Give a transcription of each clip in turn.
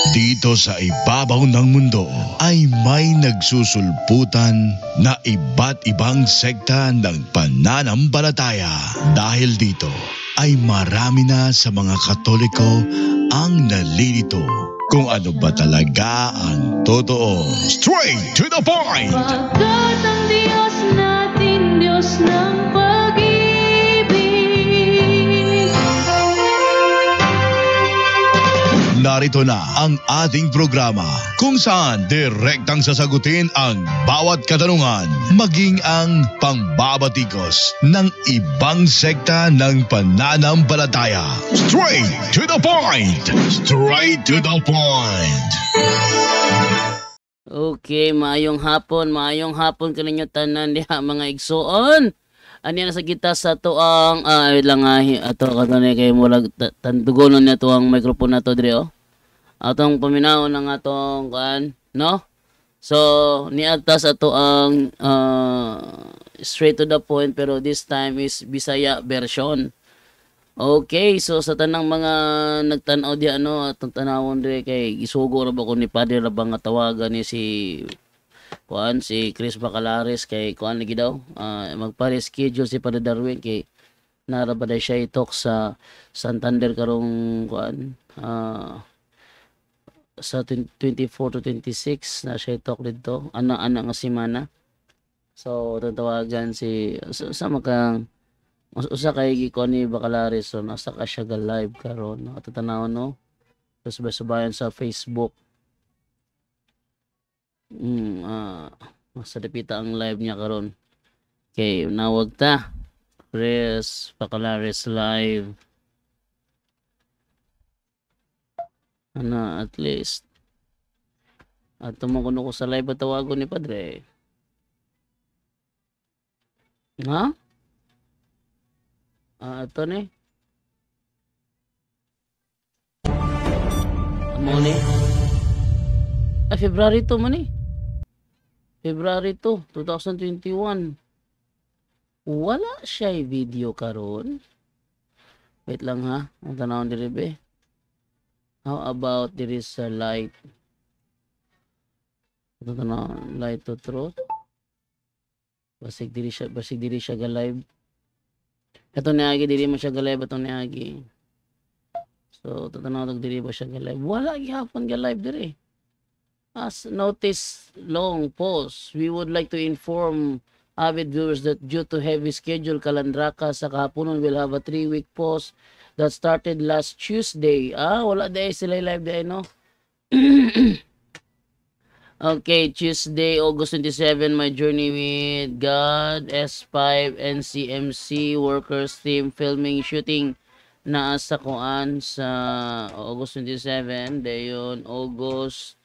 Dito sa ibabaw ng mundo ay may nagsusulputan na iba't ibang sekta ng pananampalataya. Dahil dito ay marami na sa mga Katoliko ang nalilito kung ano ba talaga ang totoo. Straight to the point! Pagkat ang Diyos natin, Diyos ng pag-ibig. Narito na ang ating programa kung saan direktang sasagutin ang bawat katanungan, maging ang pangbabatikos ng ibang sekta ng pananampalataya. Straight to the point! Straight to the point! Okay, maayong hapon kaninyo tanan diha mga igsoon. Ani na sa kita sa tuang lang ato kadto kay murag tandugonon na tuang microphone nato dire oh. Atong paminaw ng atong kan, no? So niadta sa tuang straight to the point pero this time is Bisaya version. Okay, so sa tanang mga nagtan-aw di ano atong tanawon dire kay gisugo ra ba ko ni Padre ra ba nga tawagan ni si Chris Bacalares kay kuan lagi daw magpa-reschedule si Padre Darwin kay nara ba siya itok sa Santander karong kuan sa 24 to 26 na siya itok dito ana nga semana. So tatawagan si sa makang usa kay gikon ni Bacalares so nasa ka siya live karon atatanawon no sabay-sabayan sa Facebook. Mas dapita ang live niya karon. Okay, nawag ta. Chris Bacalares live. At least. At tumukuno ko sa live at tawagon ni Padre. Ha? Ito ni. Amo ni. February 2 man eh. February 2, 2021. Wala siya video karon. Wait lang ha. Ang tanawon diri be. How about there is a light? Ito tanawon, light to truth. Basig diri siya ga live. Ito niagi diri mo siya ga live atong niagi. So tatanawon diri ba siya ga live? Wala gihapon ga live diri. As notice long pause, we would like to inform avid viewers that due to heavy schedule, Kalandraka sa kahaponon will have a 3-week pause that started last Tuesday. Wala day sila live day, no? Okay, Tuesday, August 27, my journey with God, S5, NCMC, workers team, filming, shooting na sa kuan sa August 27, dayon August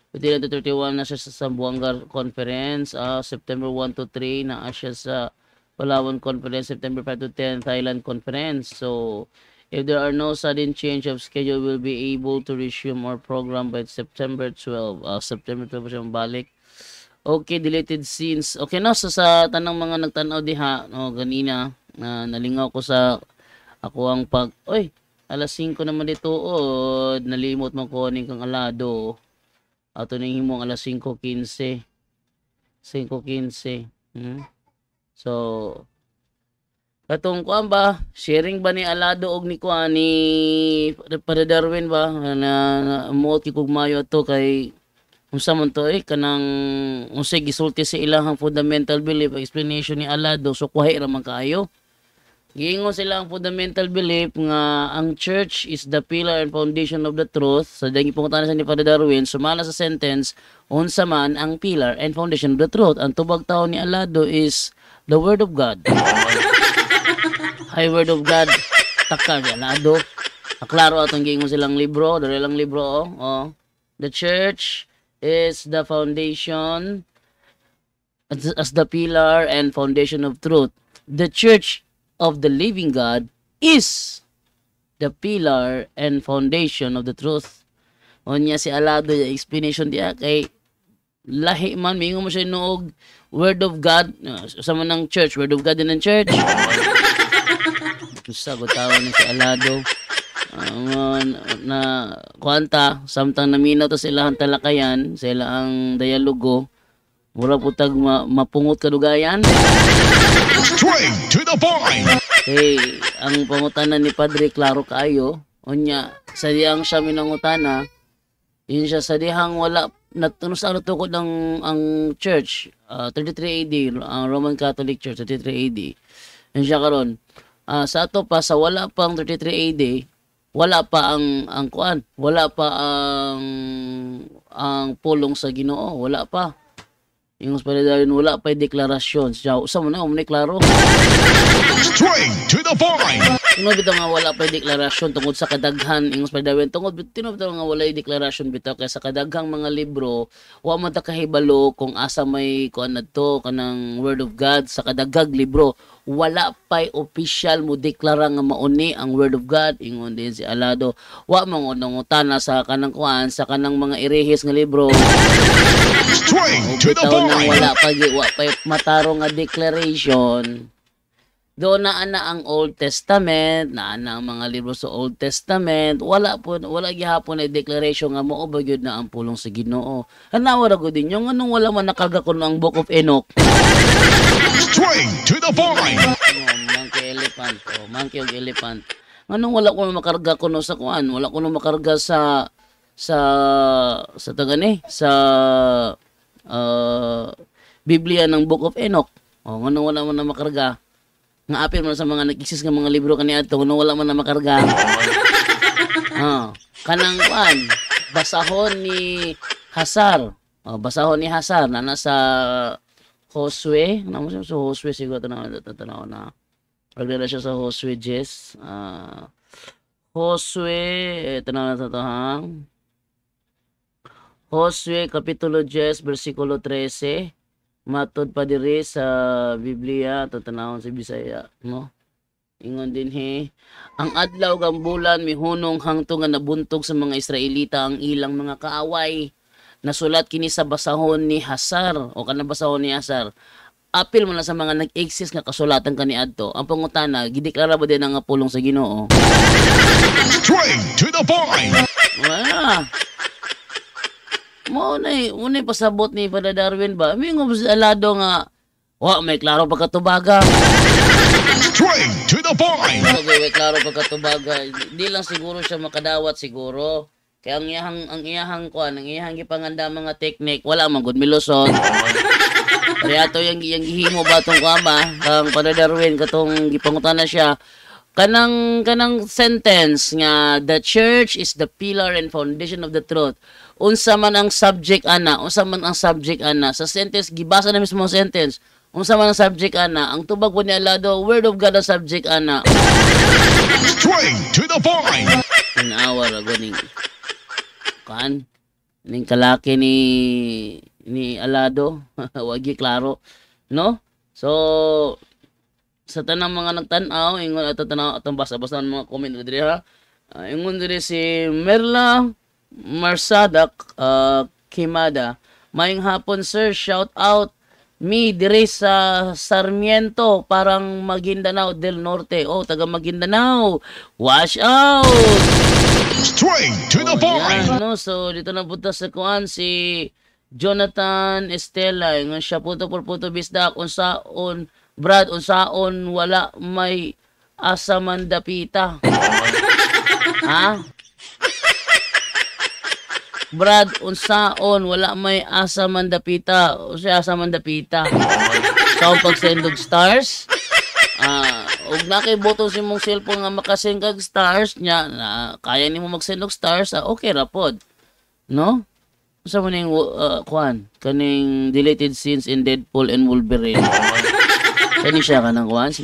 30 to 31 na siya sa Zamboanga Conference. September 1 to 3 na siya sa Palawan Conference. September 5 to 10 Thailand Conference. So if there are no sudden change of schedule, we'll be able to resume our program by September 12. September 12 siya balik. Okay, deleted scenes. Okay na, so sa tanang mga nagtanaw diha, no, ganina nalingaw ko sa ako ang alas 5 naman dito nalimot mo ko ning kang alado. Ato ning himong alas 5:15. 5:15. So katong kuan ba, sharing ba ni Alado og ni kuan ni Padre Darwin ba na mo kikugmayo to kay unsa man to kanang unsay gisulti sa ilahang fundamental belief explanation ni Alado so kuhay ra man kaayo. Giingon sila ang fundamental belief nga ang church is the pillar and foundation of the truth. So dahil ipungutan sa ni Padre Darwin, sumala sa sentence, unsa man ang pillar and foundation of the truth. Ang tubag tao ni Alado is the Word of God. Hi, Word of God. Taka ni Alado. Klaro atong giingon silang libro, dali lang libro The church is the foundation as the pillar and foundation of truth. The church of the living God is the pillar and foundation of the truth. Onya si Alado yung explanation diya kay lahi man mingo mo siya noog Word of God sa manang church, Word of God din ang church. Sagot tawon ni si Alado. na kuanta samtang naminaw to sa ilahang talakayan, sa ilahang dialogo, mura putag mapungot kadugayan. Straight to the point. Ang pangutanan ni Padre klaro kaayo, unya sa diyang siya minangutana, yun siya sa dihang wala natunos ang tukod ang church, 33 AD, ang Roman Catholic Church 33 AD. Yun siya karon. Sa ato pa sa wala pang 33 AD, wala pa ang kuan, wala pa ang pulong sa Ginoo, wala pa. Yung Padre wala pa yung deklarasyon. Sa mo na, klaro. Straight to the point. Tungod bitaw nga wala pa yung deklarasyon tungod sa kadaghan. Yung Padre tungod bitaw nga wala yung deklarasyon bitaw kaya sa kadaghang mga libro, wa man ta kahibalo kung asa may kuan nadto kanang Word of God sa kadaghang libro. Wala pa'y official mo deklara nga mauni ang Word of God. Ingon din si Alado. Wa mangunangutana sa kanang kuan, sa kanang mga irehis nga libro. Straight to the Bitaw nang point. wala pa'y matarong nga declaration. Doon na ang Old Testament, na ang mga libro sa Old Testament, wala gihapon na declaration nga mao ba gyud na ang pulong sa Ginoo. Hanawa ra gud din yung anong wala man nakarga kuno ang Book of Enoch. Straight to the point. Monkey og elephant. Anong wala ko makarga kuno sa kuan? Wala ko makarga sa tagani sa Biblia ng Book of Enoch. Anong wala man na makarga? Nga apil mo sa mga nag-exist nga mga libro kaniadto anong wala man na makarga. Kanang kuan, basahon ni Hasar. Basahon ni Hasar na nasa Josue, namo siya sa Josue siguro tanaw na. Pagdala siya sa Josue 10. Josue, tanaw na to ha. Josue kapitulo 10 bersikulo 13. Matod pa diri sa Biblia tatanawon sa Bisaya, no? Ingon din ang adlaw kang bulan mihunong hangtong nga nabuntog sa mga Israelita ang ilang mga kaaway. Nasulat kini sa basahon ni Hasar o kanang basahon ni Hasar. Apil mo na sa mga nag-exist nga kasulatan kaniadto. Ang pangutana, gideklara ba din ang pulong sa Ginoo? Straight to the point. Wala. Unay pasabot ni Padre Darwin ba? Mingo sa Alado nga, may klaro pagkatubaga. Straight to the point. May klaro pagkatubaga. Di lang siguro siya makadawat siguro. Kaya ang iyahang gipanganda mga technique, wala man gud milusot. Kaya ato yung gihimo ba tong kuama, ang Padre Darwin katong gipangutana siya. Kanang sentence nga the church is the pillar and foundation of the truth. Unsa man ang subject ana sa sentence gibasa na mismo ang sentence. Unsa man ang subject ana, ang tubag po ni Alado, word of God ang subject ana. Straight to the point. Inawa ra ganing kan ning kalaki ni Alado wagi klaro, no? So sa tanang mga nagtan-aw ingon ato tanaw atong basa-basa ng mga comment diri ha. Ingon diri si Merla Marsadak Kimada. Mayong hapon sir, shout out me diri sa Sarmiento, parang Maguindanao del Norte. Taga Maguindanao. Wash out. Straight to the point. Yan, no? So dito na punta sa kuan si Jonathan Estela. Ingon siya puto bisdak unsaon Brad, unsaon wala may asamandapita. Ha? Brad, unsaon wala may asamandapita. O siya asamandapita. So, pagsendog stars, og nakiboto si mong cellphone nga makasend kag stars nya, kaya nimo magsendog stars, okay ra pod. No? Sa mo ning kuan, kaning deleted scenes in Deadpool and Wolverine. Kani siya kanang kuan,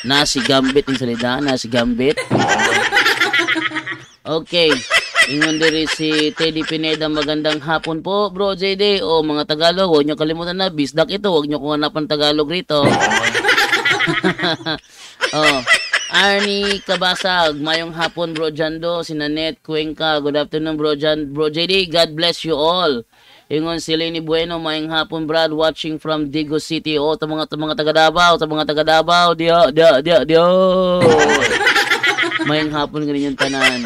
na si Gambit yung salida, na si Gambit. Okay. Ingon diri si Teddy Pineda, magandang hapon po, bro JD. Mga Tagalog, huwag nyo kalimutan na, bisdak ito, huwag nyo kung hanapan Tagalog rito. Arnie Kabasag, mayong hapon, bro Jando, si Nanette Cuenca, good afternoon, bro JD, God bless you all. Ingon si Lenny Bueno, mayong hapon, Brad, watching from Digo City. Mga taga Davao, dio. Mayang hapon ganyan tanan.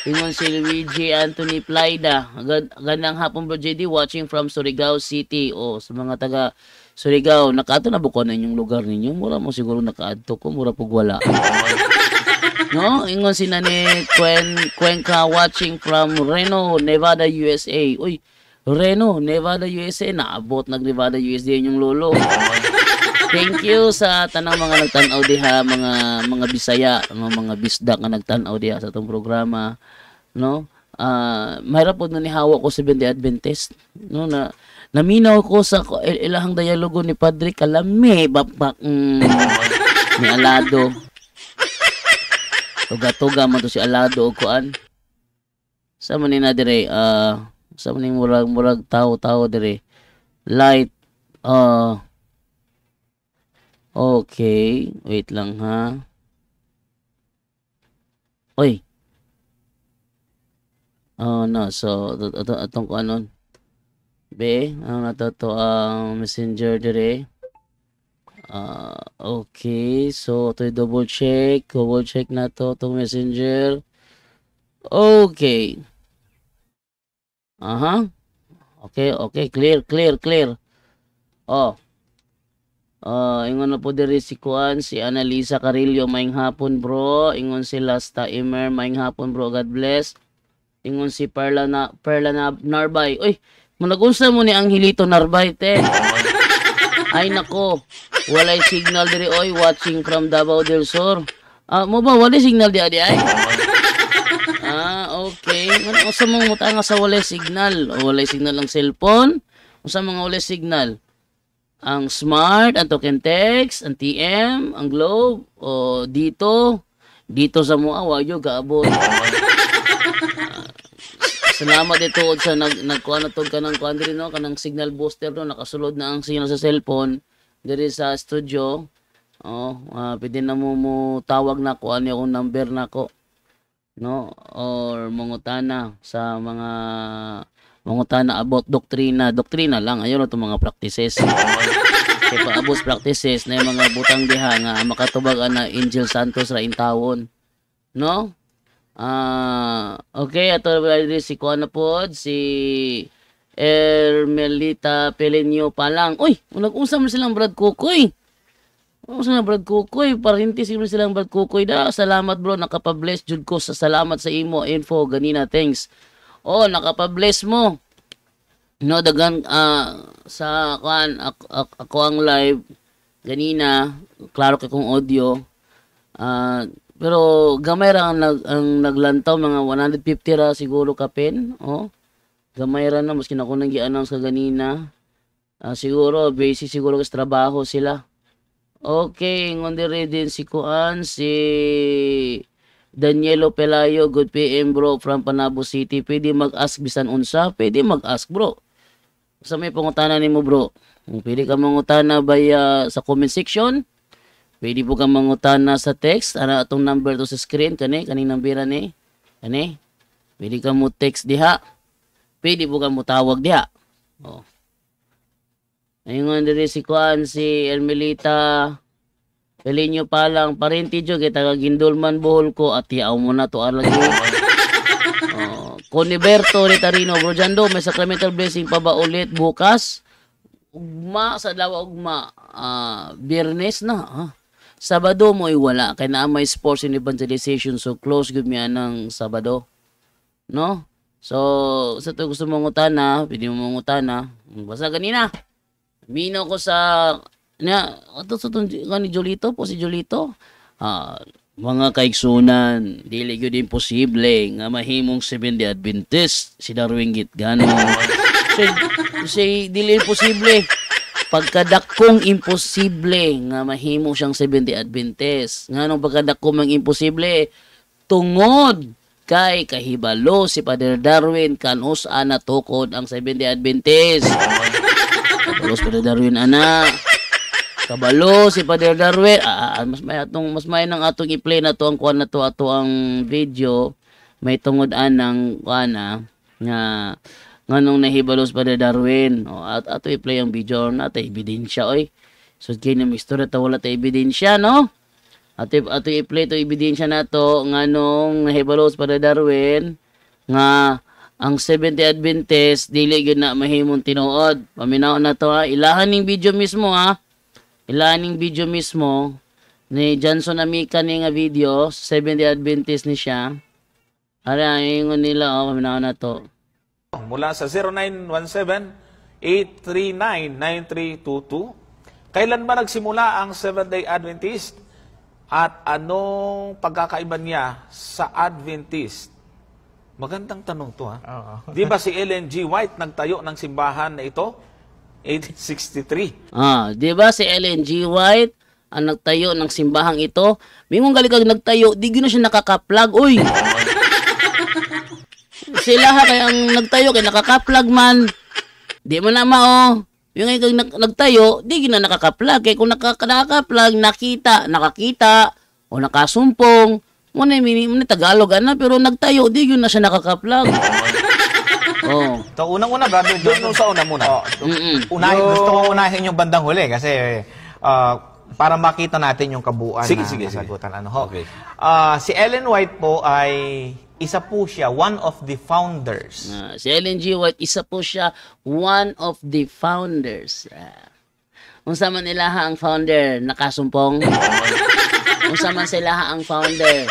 Ingon si Luigi Anthony Plaida. Gandang hapon bro JD, watching from Surigao City. O sa mga taga Surigao, nakaato na buko na inyong lugar ninyo. Mura mo siguro nakaadto ko, mura pug wala. No, ingon si Nani Cuenca watching from Reno, Nevada, USA. Uy, Reno, Nevada, USA. Naabot nag-Nevada, USA yung lolo. Thank you sa tanang mga nagtanaw diha, mga Bisaya, mga bisda nga nagtanaw diha sa itong programa, no? Mahirap po na ni hawak ko sa Seventh-day Adventist, no? Naminaw ko sa ilahang dialogo ni Padre Kalame, ni Alado. Tuga-tuga man to si Alado o kuan. Sa man ni na dire, sa man murag tao dire. Light, okay, wait lang ha. Oy. No, so atong kuanon. Be, ang nato ang messenger dire. Okay, so to double check na to tong messenger. Okay. Okay, clear. Oh. Ingon na po diri si Kuan, si Annalisa Carillo, maing hapon bro. Ingon si Lasta Imer, maing hapon bro, God bless. Ingon si Perla Narbay. Uy, managunsa mo ni Angelito Narbay, te. Ay nako, walay signal diri oy, watching from Davao del Sur. Mo ba walay signal di ay? Okay. Unsa mong mutanga sa walay signal? Walay signal ang cellphone? Unsa mga walay signal? Ang Smart, ang Token Text, ang TM, ang Globe, o dito sa mga wayo gaabot. Salamat dito sa nagkuha na to kanang kuandri no, kanang signal booster no, nakasulod na ang signal sa cellphone diri sa studio. Pwede na mo tawag na ko ano yung number na ko, no, or mangutana sa mga about doktrina lang, ayun itong mga practices. Kaya paabos practices na yung mga butang diha nga makatubag na Angel Santos ra in tawon, no? Okay, ato si Kuana pod, si Ermelita Pelenio pa lang. Uy, nag-usam na silang Brad Kukoy. Brad Kukoy, parintis mo silang Brad Kukoy da. Salamat bro, nakapabless jud ko sa salamat sa imo info ganina, thanks. Nakapabless mo. No, dagan sa kuan ako ang live ganina, klaro kay kong audio. Pero gamay ra ang naglantaw, mga 150 ra siguro kapin. Gamay ra na maski nako nang gi-announce ka ganina. Siguro busy siguro sa trabaho sila. Okay, ngonde din si kuan, si Danielo Pelayo, good PM bro from Panabo City. Pwede mag-ask bisan unsa? Pwede mag-ask bro. Sa may pangutana nimo bro. Pwede ka mangutana sa comment section. Pwede po ka mangutana sa text. Ana atong number to sa screen kaning number ni. Pwede ka mo text diha. Pwede po ka mo tawag diha. Ayun diri si Kuan, si Ermelita Pelinyo pa lang, parenti jo kay taga Gindulman Bohol ko at yaw mo na to lagi. Coniberto Ritarino, bro Jando, may sacramental blessing pa ba ulit bukas? Ugma sa dawa ugma, Biyernes na. Sabado mo wala kay naa may sports and evangelization, so close gud mi anang Sabado. No? So sa to gusto mong utana, pwede mo mangutana. Basta ganina. Minaw ko sa ato sa ni Jolito po, si Jolito. Mga kaigsunan, dili gyud imposible nga mahimong Seventh-day Adventist si Darwin Gitgano. Say dili imposible. Pagkadakong imposible nga mahimo siyang Seventh-day Adventist. Nganong pagkadakong mang imposible tungod kay kahibalo si Father Darwin kanus-a natukod ang Seventh-day Adventist. Kabalo si Father Darwin ana. Kabalo si Father Darwin. Mas may nang atong i-play na to ang kuan na to ato ang video. May tungod anang kuan nga nganong nahibalo si Father Darwin. At ato i-play ang video na ta ebidensya oy. So kay na istorya ta wala ta ebidensya no. Ato i-play to ebidensya nato nga nung nahibalos para Darwin nga ang 70 Adventist dili gyud na mahimong tinuod. Paminaw na to ha. Ilahan ning video mismo ha. Ilahan ning video mismo ni Johnson Amica ni nga video 70 Adventist ni siya. Ara ingon nila paminaw na to. Mula sa 0917-839-9322. Kailan ba nagsimula ang Seventh-day Adventist? At anong pagkakaiba niya sa Adventist? Magandang tanong to ha. Di ba si Ellen G. White nagtayo ng simbahan na ito? 1863. Di ba si Ellen G. White ang nagtayo ng simbahang ito? Mingong galikag nagtayo, di gyud na siya nakaka-plug. Uy! Sila ha kay ang nagtayo kay nakaka-plug man. Di mo na mao. Yung ikag nagtayo, di gyud na nakaka-plug. Kay kung nakaka-plug, nakakita, o nakasumpong, muna Tagalog ana, pero nagtayo, di gyud na siya nakaka-plug. Oh. So, unang-una, brother, Doon sa una muna. Gusto ko unahin yung bandang huli kasi para makita natin yung kabuuan Sige. nasagutan. Ano, ho? Okay. Si Ellen White po ay isa po siya, one of the founders. Si Ellen G. White, isa po siya, one of the founders. Unsa man nila ang founder, nakasumpong. Unsa man sila ang founder,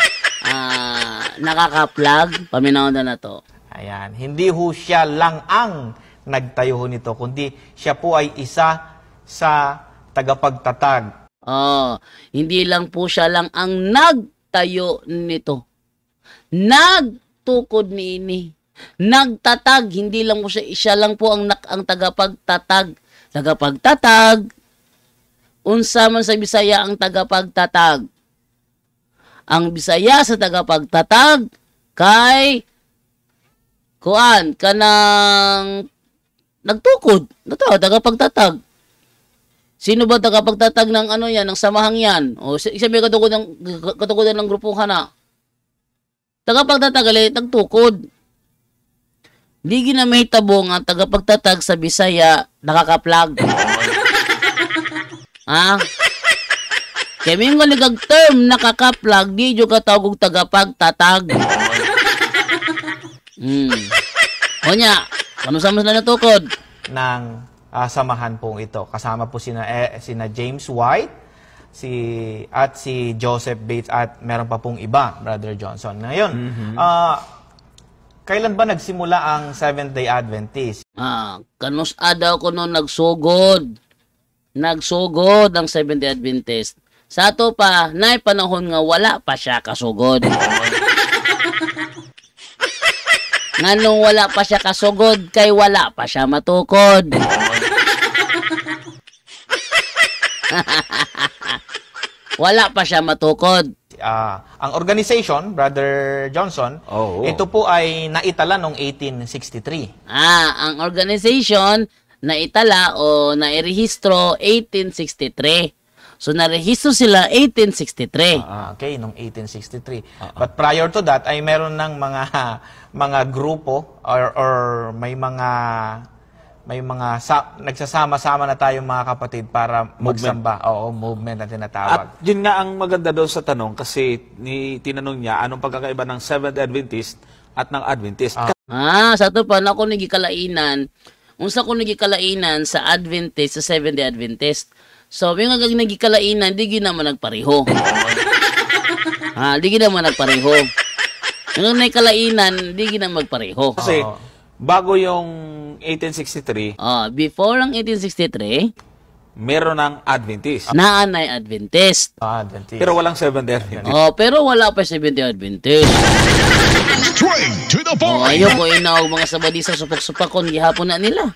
nakaka-plug, paminaw na to. Ayan. Hindi ho siya lang ang nagtayo ho nito, kundi siya po ay isa sa tagapagtatag. Hindi lang po siya lang ang nagtayo nito. Nagtukod niini. Nagtatag, hindi lang po siya lang po ang tagapagtatag. Tagapagtatag. Unsa man sa Bisaya ang tagapagtatag? Ang Bisaya sa tagapagtatag kay kuan kanang nagtukod. Tagapagtatag. Sino ba tagapagtatag ng ano yan, ng samahang yan? O isa may katukodan ng grupo ka na. Tagapagtatag, nagtukod. Di ginamahitabo nga tagapagtatag sa Bisaya, nakaka-plug. Kaya may ligag term, nakaka-plug, di yung katawag tagapagtatag. O niya, ano sa mas na natukod? Ng samahan pong ito. Kasama po sina James White, si Joseph Bates at meron pa pong iba, Brother Johnson. Ngayon, kailan ba nagsimula ang Seventh-day Adventist? Kanus daw ko noon nagsugod. Nagsugod ang Seventh-day Adventist. Sa ato pa, na panahon nga wala pa siya kasugod. Nganong wala pa siya kasugod, kay wala pa siya matukod. Wala pa siya matukod. Ang organization, Brother Johnson, ito po ay naitala noong 1863. Ang organization naitala o nairehistro 1863. So narehistro sila 1863. Okay, noong 1863. But prior to that ay meron ng mga grupo or may mga nagsasama-sama na tayong mga kapatid para magsamba. Oo, movement na tinatawag. At yun nga ang maganda doon sa tanong kasi tinanong niya anong pagkakaiba ng Seventh Adventist at ng Adventist. Sa ito pa, na ako nagikalainan. Unsa ko nagikalainan sa Adventist, sa Seventh-day Adventist. So, yung nagikalainan, di ginaman nagpareho. Di ginaman nagpareho. Yung nagikalainan, di ginaman magpareho. Kasi, bago yung 1863, before ang 1863, meron ng Adventist. Naanay Adventist. Adventist. Pero walang Seventh-day Adventist. Pero wala pa Seventh-day Adventist. Straight to the point. Ayoko inaog mga sabadisa supok-supakon gihapon na nila.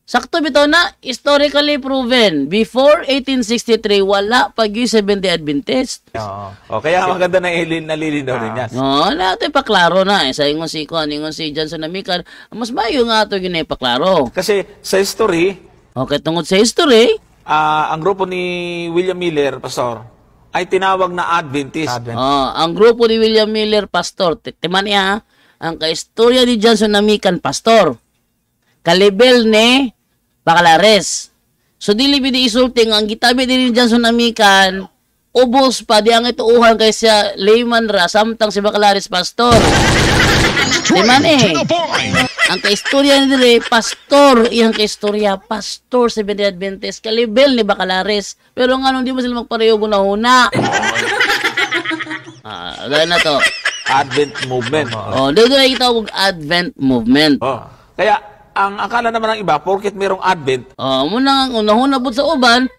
Sakto bitaw na, historically proven. Before 1863, wala pa yung Seventh-day Adventist. Kaya maganda na nalilinaw rin yan. Natin paklaro na. Sa ingon si Johnson Amica, mas mayo nga ito paklaro. Kasi sa history, Okay, tungkol sa history, ang grupo ni William Miller, Pastor, ay tinawag na Adventist. ang grupo ni William Miller, Pastor, timan niya, ang kaistorya ni Johnson Amican, Pastor, kalibel ni Bacalares. So, dili bidi isulting, ang gitabi din ni Johnson Amican, ubos pa di ang ituuhan kay siya layman ra samtang si Bacalaris pastor. Di man eh. Ang kaistorya ni dire pastor, iyang kaistorya pastor sa Seventh-day Adventist kalibel ni Bacalaris. Pero nga di mo sila magpareho guna-una. Gaya na to. Advent movement. Dito na itawag Advent movement. Kaya, ang akala naman ng iba, porket mayroong Advent, Muna ang unahuna po sa uban,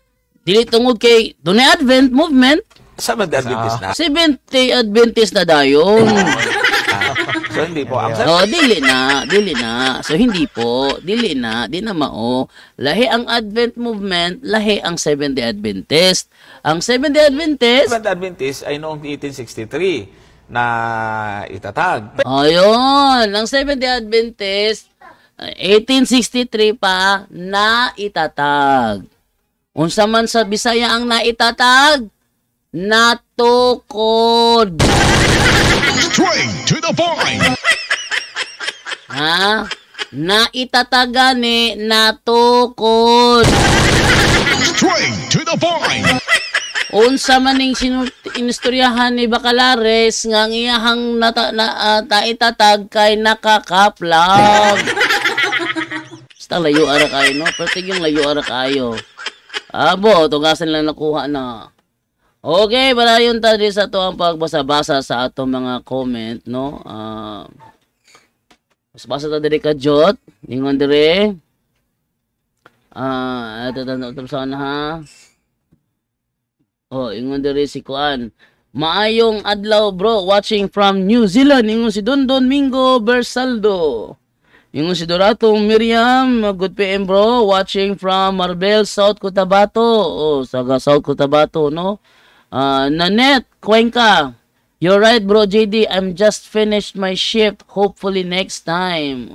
dili tungod kay dunay Advent movement, Seventh-day Adventist na. 70 Adventist na dayon. So, hindi po. Ang Dili na. So, hindi po. Dili na mao. Lahi ang Advent movement, lahi ang Seventh-day Adventist. Ang Seventh-day Adventist, Seventh-day Adventist ay noong 1863 na itatag. ayun, ang Seventh-day Adventist, 1863 pa na itatag. Unsa man sa Bisaya ang naitatag, natukod. Straight to the point. Ha? Naitataga ni natukod. Straight to the point. Unsa man ning inistoryahan ni Bacalaris nga ang iyahang naitatag kay nakakaplag. Basta layo ara kayo, no? Pero yung layo ara kayo. Abo, tugasan lang nakuha na. Okay, balayon ta din sa to ang pagbasa-basa sa atong mga comment, no? Basa ta diri ka Jot, ningon diri. Ito sana ha. Ingon diri si Kuan. Maayong adlaw bro, watching from New Zealand. Ingon si Dondon Mingo Bersaldo. Ingon si Dorato Miriam, good PM bro, watching from Marbel, South Cotabato. Saga South Cotabato, no? Nanette Cuenca. You're right bro JD, I'm just finished my shift. Hopefully next time.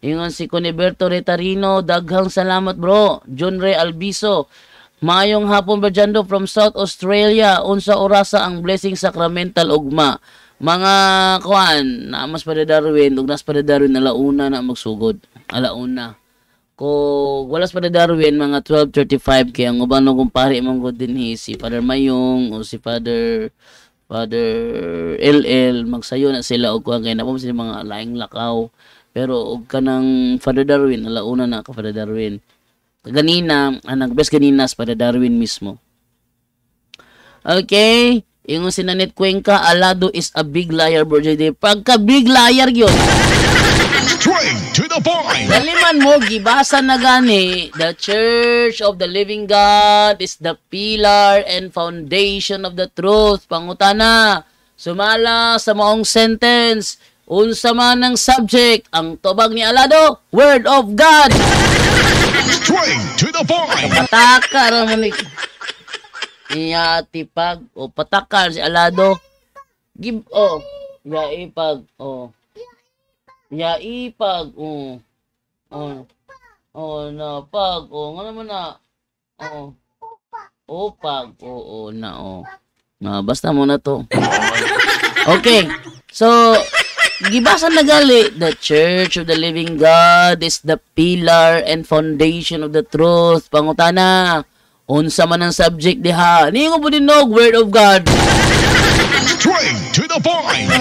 Ingon si Coniberto Retarino, daghang salamat bro. John Ray Albiso. Mayong hapon Berjando from South Australia. Unsa orasa ang blessing sacramental ugma? Mga kuan, naamas pa Darwin, ug nas pa Darwin alauna na magsugod. Alauna. Kung walas pa Darwin mga 12:35 kay ang uban ng kumpare mong god dinhi si Father Mayong o si Father LL magsayo na sila og kuan kay napom sila mga laing lakaw. Pero og kanang Father Darwin alauna na ka Father Darwin. Ganina, nagbes ganina sa Father Darwin mismo. Okay, yung si Nanette Cuenca, Alado is a big liar, bro. Pagka big liar yun. Straight to the point. Daliman mo, gibasa na gani, the Church of the Living God is the pillar and foundation of the truth. Pangutana, sumala sa maong sentence, unsa man ang subject, ang tubag ni Alado, Word of God. Straight to the point. Patakar naman ni Iyatipag o patakar si Alado. Yaipag Yaipag napag nga naman na upag basta mo na to. Okay. So gibasa na gali, the Church of the Living God is the pillar and foundation of the truth. Pangutana, unsa man ang subject diha? Ningo po din Word of God. Straight to the point.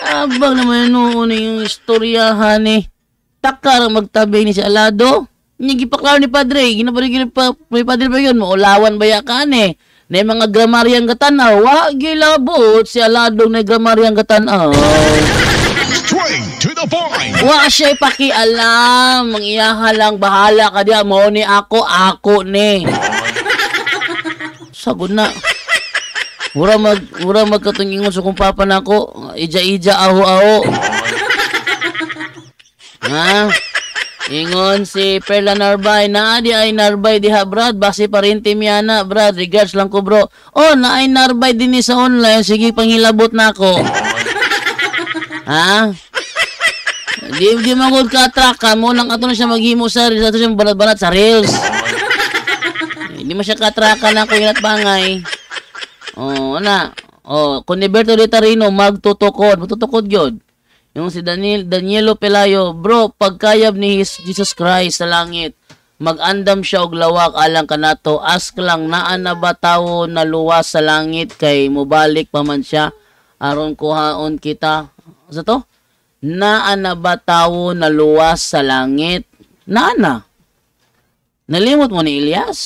Abang naman noon yung istoryahan ni takar magtabi ni si Alado. Gipaklaro ni Padre, ginabarigin pa ni Padre ba yun? Maulawan ba yakan eh? Na mga gramaryang katanaw, gilabot si Alado na gramaryang katanaw. Straight to the point. Wa siya pakialam, mangiyaha lang, bahala ka diya, mo ni ako ni. Sagod na. Mura magkatungingon sa kung papa na ako, ija aho. Ha? Ingon si Perla Narbay, naadi ay Narbay diha brad, base parinti miyana brad, regards lang ko bro. Na ay Narbay din sa online, sige panghilabot na ako. Ha? Di magod ka atrakan mo nang ato na siya maghimo sa reels, ato siya balat-balat sa reels. Hindi mo siya katrakan ako inat bangay. Coniberto Retarino magtutukod yun. Yung si Danielo Pelayo, bro, pagkayab ni Jesus Christ sa langit, Mag-andam siya og lawak alang kanato. Ask lang naa na ba tawo na luwas sa langit kay mubalik pa man siya aron kuhaon kita. Sa to? Naa na ba tawo na luwas sa langit? Naa na. Nalimot mo ni Elias?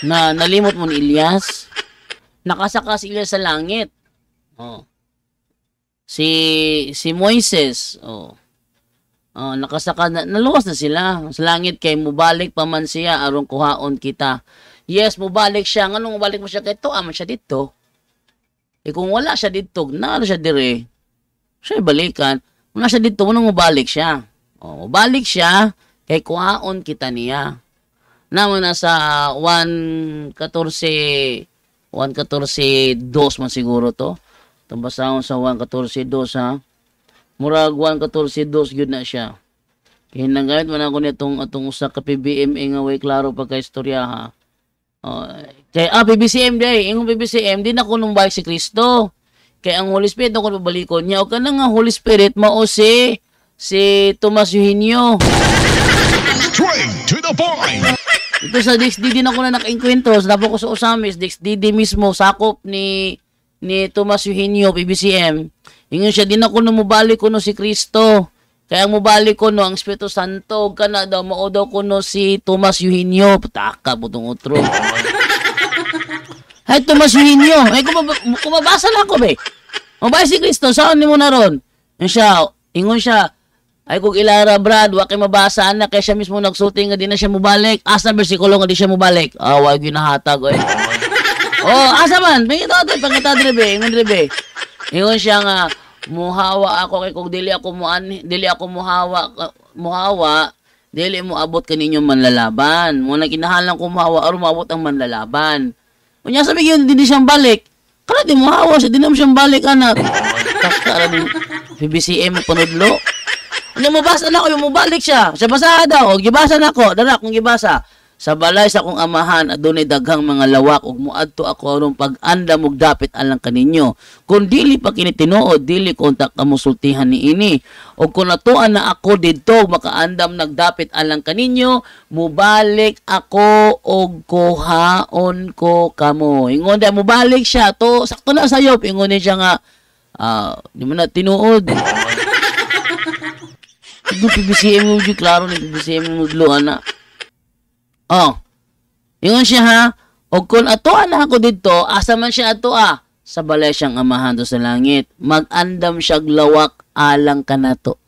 Nalimot mo ni Elias? Nakasaka si Elias sa langit. Oh. Si Moises, nakasaka na, naluwas na sila sa langit kay mubalik pa man siya aron kuhaon kita. Yes, mubalik siya. Nganong mubalik mo siya kay to aman siya dito. Kung wala siya dito, na siya dire. Siya balikan. Kung na siya dito, nganong mubalik siya. Mubalik siya kay kuhaon kita niya. Naman na sa 1:14 2 man siguro to. Tambasahon sa 1:14 ha. Murag 1:14 yun na siya. Kaya nangamit man ako atong usa ka PBMA nga way klaro pagka-istorya ha. Kaya PBCM day, ingong PBCM di na ko nung balik si Kristo. Kaya ang Holy Spirit ako pabalikon niya o kanang nga Holy Spirit mao si Tomas Eugenio. Straight to the point. Ito sa DXDD na ko na naka-enkwentro. Sa ko sa Osamis, DXDD mismo, sakop ni Tomas Eugenio, PBCM. Ingon siya, din ako mubalik ko no si Kristo. Kaya ang mubalik ko no, ang Espiritu Santo, kana daw, mao daw ko no si Tomas Eugenio. Pataka po itong utro. Ay, Tomas Eugenio. Ay, kumabasa na ako, be. Mabay si Kristo, saan ni mo na ron? Ingon siya, ay kung ilara brad, wa kay mabasa na kay siya mismo nagsulti nga di na siya mubalik. Asa bersikulo nga di siya mubalik. Wag ginahatag oy. Asa man? May ito pangita drebe, ingon drebe. Ingon siya nga muhawa ako kay kung dili ako muhawa, dili mo abot kaninyo manlalaban. Mo na kinahalang ko muhawa aron maabot ang manlalaban. Unya sabi gyud di siyang balik. Kala di muhawa siya di na mo siyang balik anak. Takara ni PBCM panudlo. Ano mabasa na ako, yung mabalik siya. Sa basa daw, gibasa na ako. Dara, kung gibasa. Sa balay sa akong amahan, adunay daghang mga lawak, ug muadto ako aron pag-anda mog dapit alang kaninyo. Kung dili pa kini tinuod, dili kontak kamusultihan ni ini. Ug kung natuan na ako didto, makaandam nagdapit alang kaninyo, mubalik ako og kuhaon ko kamo. Ingon da mubalik siya to, sakto na sayop. Ingon ni siya nga, di mo na tinuod. Ito PBCM mo di klaro ni PBCM mo dluan na. Ingon siya ha. O kung atoa na ako dito, asa man siya atoa? Sa balay siyang amahan to sa langit. Mag-andam siya glawak alang kanato.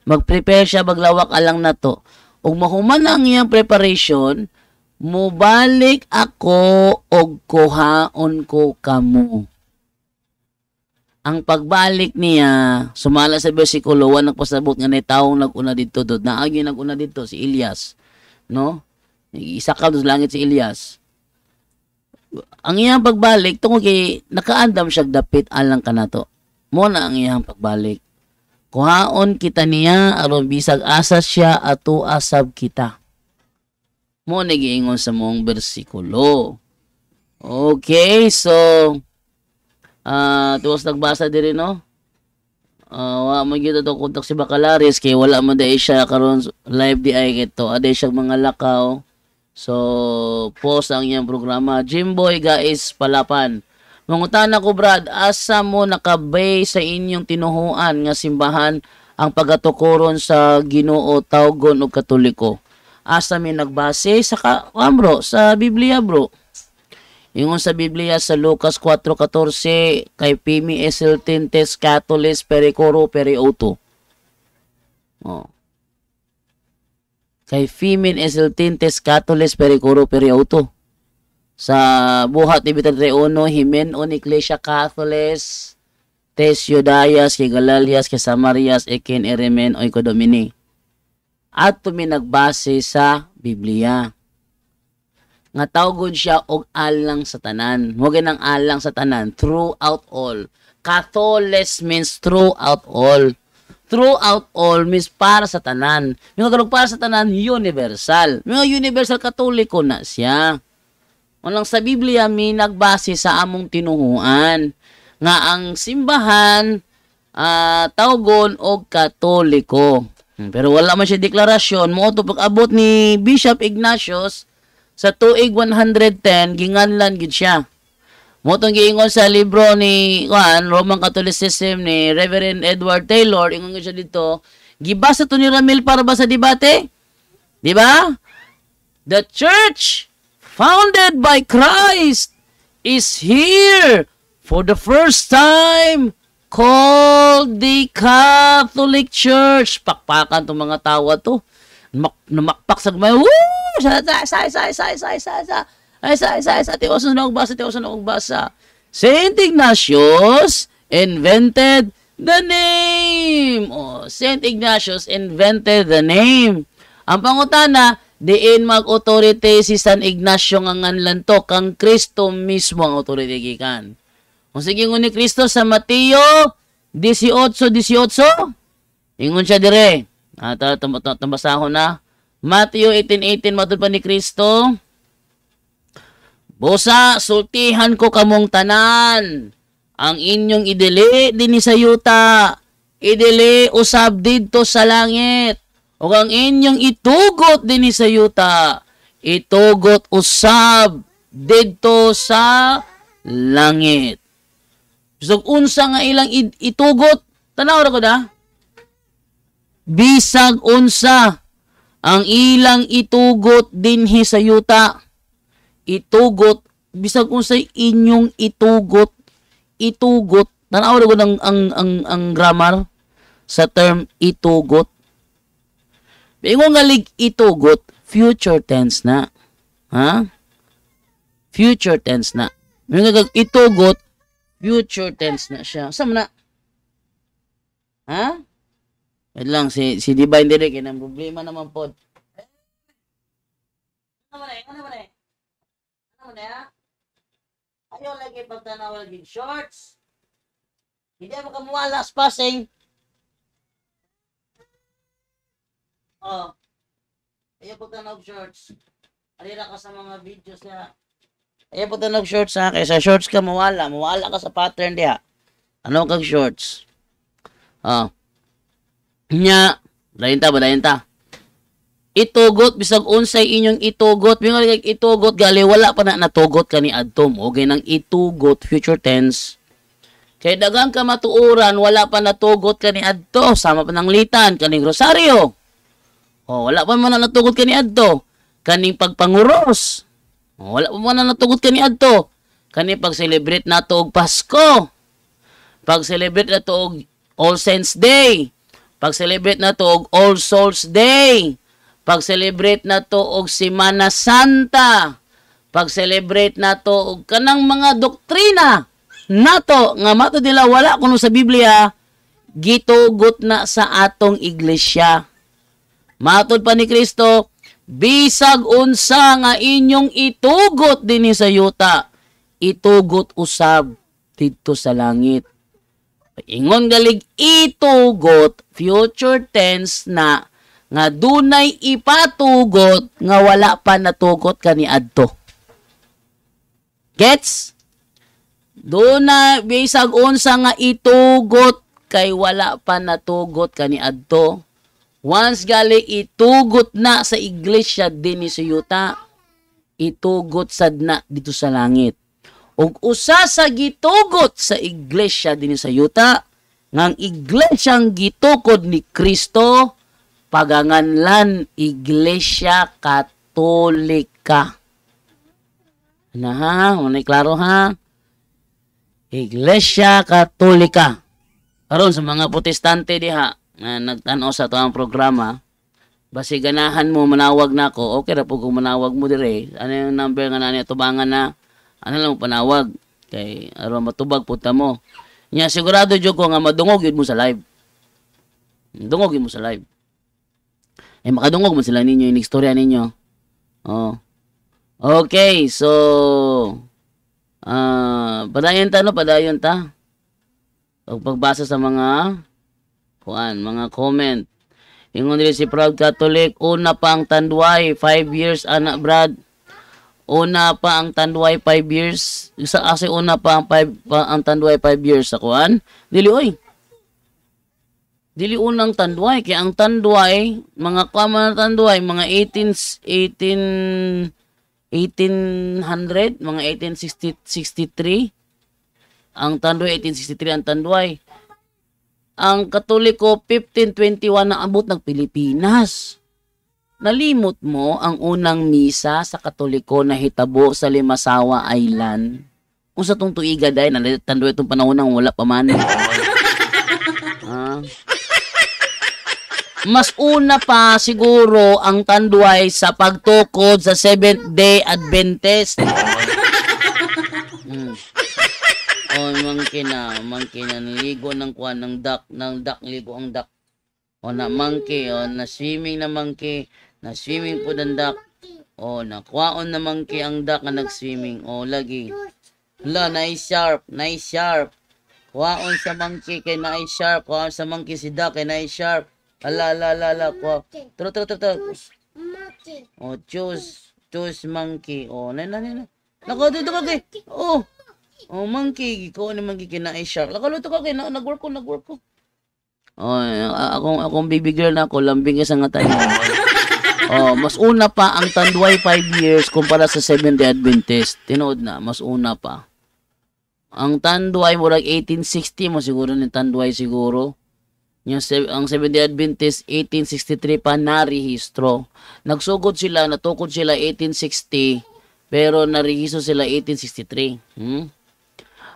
Mag-prepare siya baglawak alang nato. Ug mahuman na ang iyang preparation, mubalik ako og kuhaon ko kamo. Ang pagbalik niya, sumala sa bersikulo, nagpasabot nga na taong nag-una dito doon. Naagi nag-una dito, si Elias. No? Isa ka doon sa langit si Elias. Ang iyang pagbalik, tungkol kay nakaandam siya dapit alang kanato. Muna ang iyang pagbalik. Kuhaon kita niya, aron bisag asas siya, ato asab kita. Mo nagiingon sa mong bersikulo. Okay, so tuwas nagbasa diri no. Wa man gyud to kontak si Bacalaris kay wala man dai siya karon live di ay kito. Aday siya mga lakaw. So post ang iyang programa. Jimboy guys palapan. Mangutana ko brad, asa mo nakabay sa inyong tinuhuan nga simbahan ang pagatukoron sa Ginoo tawgon ug Katoliko? Asa mi nagbase sa bro, sa Biblia bro. Ingon sa Biblia sa Lucas 4:14 kay Pimi esiltentes Catolis pericoro periauto. Kay Fimin esiltentes Catolis pericoro periauto. Sa buhat ni 31 himen on Iglesia Catholis tes Judayas kay Galalias kay Samarias ekin eremen oy kodomini. At tumi nagbase sa Biblia. Nga tawgon siya og alang sa tanan. Mo ganang alang sa tanan throughout all. Catholis means throughout all. Throughout all means para sa tanan. Mga kalog para sa tanan universal. Mga universal Katoliko na siya. Walang sa Biblia may nagbase sa among tinuhuan nga ang simbahan tawgon og Katoliko. Pero wala man siya deklarasyon mo to pag-abot ni Bishop Ignatius sa tuig 110 ginganlan gid siya. Mo tong giingon sa libro ni Roman Catholicism ni Reverend Edward Taylor, ingon siya dito, gibasa to ni Ramil para ba sa debate? Di ba? The church founded by Christ is here for the first time called the Catholic Church. Pakpakan tong mga tawa to. Namakpak sa gmay. Woo! Tiwasan na ugbasa. Saint Ignatius invented the name. Saint Ignatius invented the name. Ang pangutana, diin mag-authority si San Ignacio nga nganlan to, kang Kristo mismo ang authority gikan. Kung sige ni Kristo sa Mateo 18:18, ingon siya dire. Tambasahon na. Mateo 18:18, matud pa ni Kristo. Busa, sultihan ko kamong tanan. Ang inyong idili din sa yuta. Idili usab didto sa langit. O ang inyong itugot din sa yuta. Itugot usab didto sa langit. So, unsa nga ilang itugot, tanaw ra ko da? Bisag unsa ang ilang itugot dinhi sa yuta. Itugot, bisag unsa inyong itugot. Tanaw ra ko ang grammar sa term itugot. Ingon nga itugot, future tense na. Ha? Future tense na. Ingon nga itugot, future tense na siya. Saan na? Ha? Wait lang, si Divine Derek, yan ang problema naman po. Ano mo na? Ayaw lagi pagtanaw lagi shorts. Hindi mo kamuwala sa passing. Ayaw pagtanaw shorts. Alira ka sa mga videos na ayaw po tanog shorts ha. Kaya sa shorts ka mawala. Mawala ka sa pattern diha. Ano kag shorts? Nya. Dahin ta. Itugot. Bisag unsay inyong itugot. Bingon kag itugot. Gali wala pa na natugot ka ni Adtom. O ganang itugot. Future tense. Kaya dagang ka matuuran. Wala pa natugot ka ni Adto. Sama pa ng litan. Kaning rosaryo. Wala pa man na natugot ka ni Adto. Kaning pagpanguros. Wala pa man na natugot ka ni Adto. Kani pag-celebrate na to og Pasko. Pag-celebrate na to og All Saints Day. Pag-celebrate na to og All Souls Day. Pag-celebrate na to og Semana Santa. Pag-celebrate na to og kanang mga doktrina nato nga mato dila wala kuno sa Biblia gitugot na sa atong iglesia. Matod pa ni Kristo, bisag unsa nga inyong itugot dinhi sa yuta, itugot usab didto sa langit. Ingon galig itugot, future tense na nga dunay ipatugot nga wala pa natugot kaniadto. Gets? Dunay bisag unsa nga itugot kay wala pa natugot kaniadto. Once gali itugot na sa iglesia dinhi sa yuta, itugot sad na dito sa langit. Ug usa sa gitugot sa iglesia dinhi sa yuta, ngang iglesyang gitukod ni Kristo, paganganlan Iglesia Katolika. Na ha? Unay klaro ha? Iglesia Katolika. Karon sa mga protestante diha na nagtan-o sa tuang programa, basi ganahan mo manawag na ako, okay ra po kung manawag mo dire. Ano yung number nga na tubangan na, ano lang panawag. Kay aron matubag punta mo. Nya sigurado jud ko nga madungog yun mo sa live. Dungog yun mo sa live. Makadungog mo sila ninyo, yung istorya ninyo. Oh. Okay, so padayon ta. Pagbasa sa mga mga comment. Ingon dili si Proud Catholic, una pa ang tandway 5 years anak Brad. Una pa ang tandway 5 years. Isa kasi una pa ang tandway 5 years sa kuan. Dili oy. Dili unang Tanduay, kaya ang Tanduay, mga kwama ng Tanduay, mga 1800, mga 1863. Ang Tanduay, 1863 ang Tanduay. Ang Katoliko, 1521 na abot ng Pilipinas. Nalimot mo ang unang misa sa Katoliko na hitabo sa Limasawa Island. Kung sa itong tuiga dahil, Tanduay itong panahon nang wala pa man. Mas una pa siguro ang Tanduay sa pagtukod sa Seventh-day Adventist. Mangkin na niligo ng kuan ng duck, ligo ang duck. Na monkey, na swimming na monkey, na swimming po ng duck. Nakwaon na monkey ang duck na nag-swimming. Lagi. Nice sharp. Kwaon sa monkey kay nice sharp, kwaon sa monkey si duck kay nice sharp. Ala, kwa. Tro. Choose monkey. Na. Lako dito ka kay. Monkey ko ni monkey kinaay shark. Lako luto ka kay nag-work ko. Akong baby girl na ako, lambing ka sa ngata niya. Mas una pa ang Tanduay 5 years kumpara sa Seventh-day Adventist. Tinood na, mas una pa. Ang Tanduay murag 1860 mo siguro ni Tanduay siguro. Ang Seventh-day Adventist 1863 pa narehistro. Nagsugod sila, natukod sila 1860 pero narehistro sila 1863.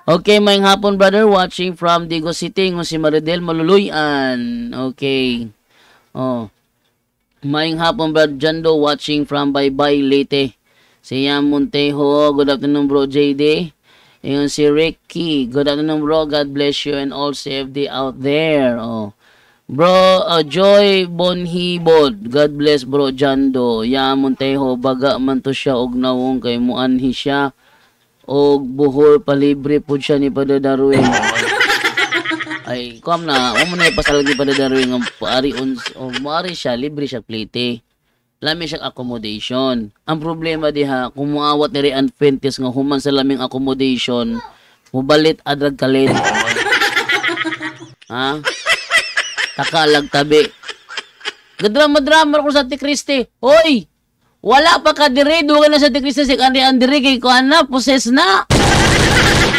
Okay, maayong hapon brother, watching from Digo City, ng si Maridel Maluluyan. Okay. Maayong hapon brother Jando, watching from Baybay Leyte. Si Yam Montejo, good afternoon bro JD. Yung si Ricky, good afternoon bro, God bless you and all safety out there. Bro, Joy Bonhibod, God bless bro Jando. Yam Montejo, baga man to siya og nawong kay muanhi siya. Og buhol palibre po siya ni Padre Darwin. Ay, kom na, mo na ipasalagi Padre Darwin ng maari siya, libre siya plite. Lami siya accommodation. Ang problema diha, kung muawat ni Rian Fuentes nga human sa laming accommodation, mubalit adrag kalit. Takalag tabi. Gadrama-drama ko sa Ate Christy. Hoy! Wala pa ka dire, duga na sa Ate Christy, si Andri kay ko na, poses na.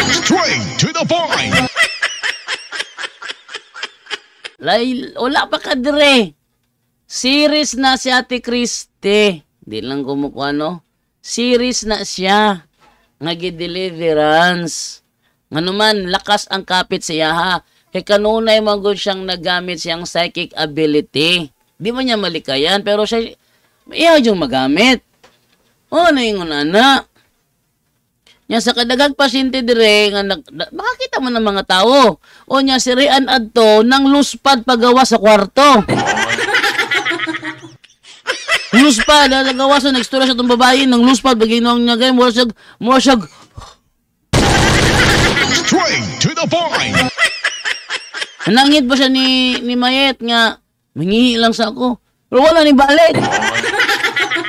Straight to the point. Wala pa ka dire. Series na si Ate Christy. Di lang kumukuha, no? Series na siya. Nagi-deliverance. Nga naman, lakas ang kapit siya, ha? Kaya kanunay magod siyang nagamit siyang psychic ability. Di man niya malikayan, pero siya, iyaw yung magamit. Naingon na. Nya sa kadagag pasyente dire, nga makakita mo ng mga tao. Nya si Rian adto, nang luspad pagawa sa kwarto. Luspad, nagawa sa nag-istorya sa itong babae, nang luspad, baginong niya kayo, mura siya. Straight to the point. Nangit ba siya ni Mayet nga, mangihi lang sa ako. Pero wala ni balik.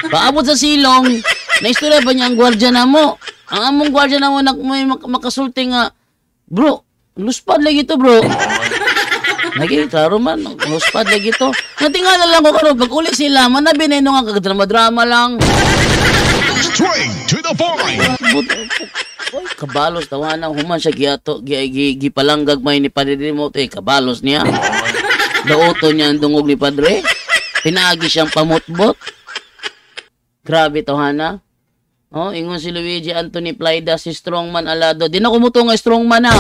Paabot sa silong, naistorya ba niya ang gwardya na mo? Ang among gwardya na mo, may makasulti nga, bro, luspad lagi ito, bro. Lagi, klaro man, luspad lagi ito. Natingala lang ko karon, pag uli sila, manabi na nga, kagadrama-drama lang. Straight to the point. Oy, kabalos tawanan human siya gipalanggag may ni Padre mo kabalos niya. Daoto niya ang dungog ni Padre. Pinaagi siyang pamutbot. Grabe tawhana. Ingon si Luigi Anthony Plaida, si Strongman Alado. Di na kumuto nga Strongman na.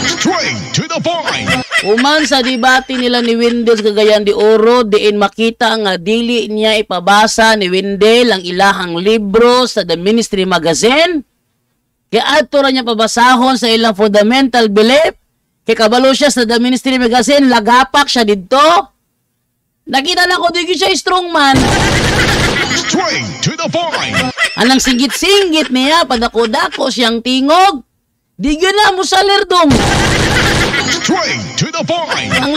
Straight to the point. Human sa debate nila ni Wendell sa Cagayan de Oro, diin makita nga dili niya ipabasa ni Wendell ang ilahang libro sa The Ministry Magazine. Kaya ato ra niya pabasahon sa ilang fundamental belief. Kaya kabalo siya sa The Ministry Magazine, lagapak siya dito. Nakita na ko, di siya strongman. Straight to the point. Anang singgit-singgit niya, padako-dako siyang tingog. Di na mo sa lerdong. Straight to the point. Ang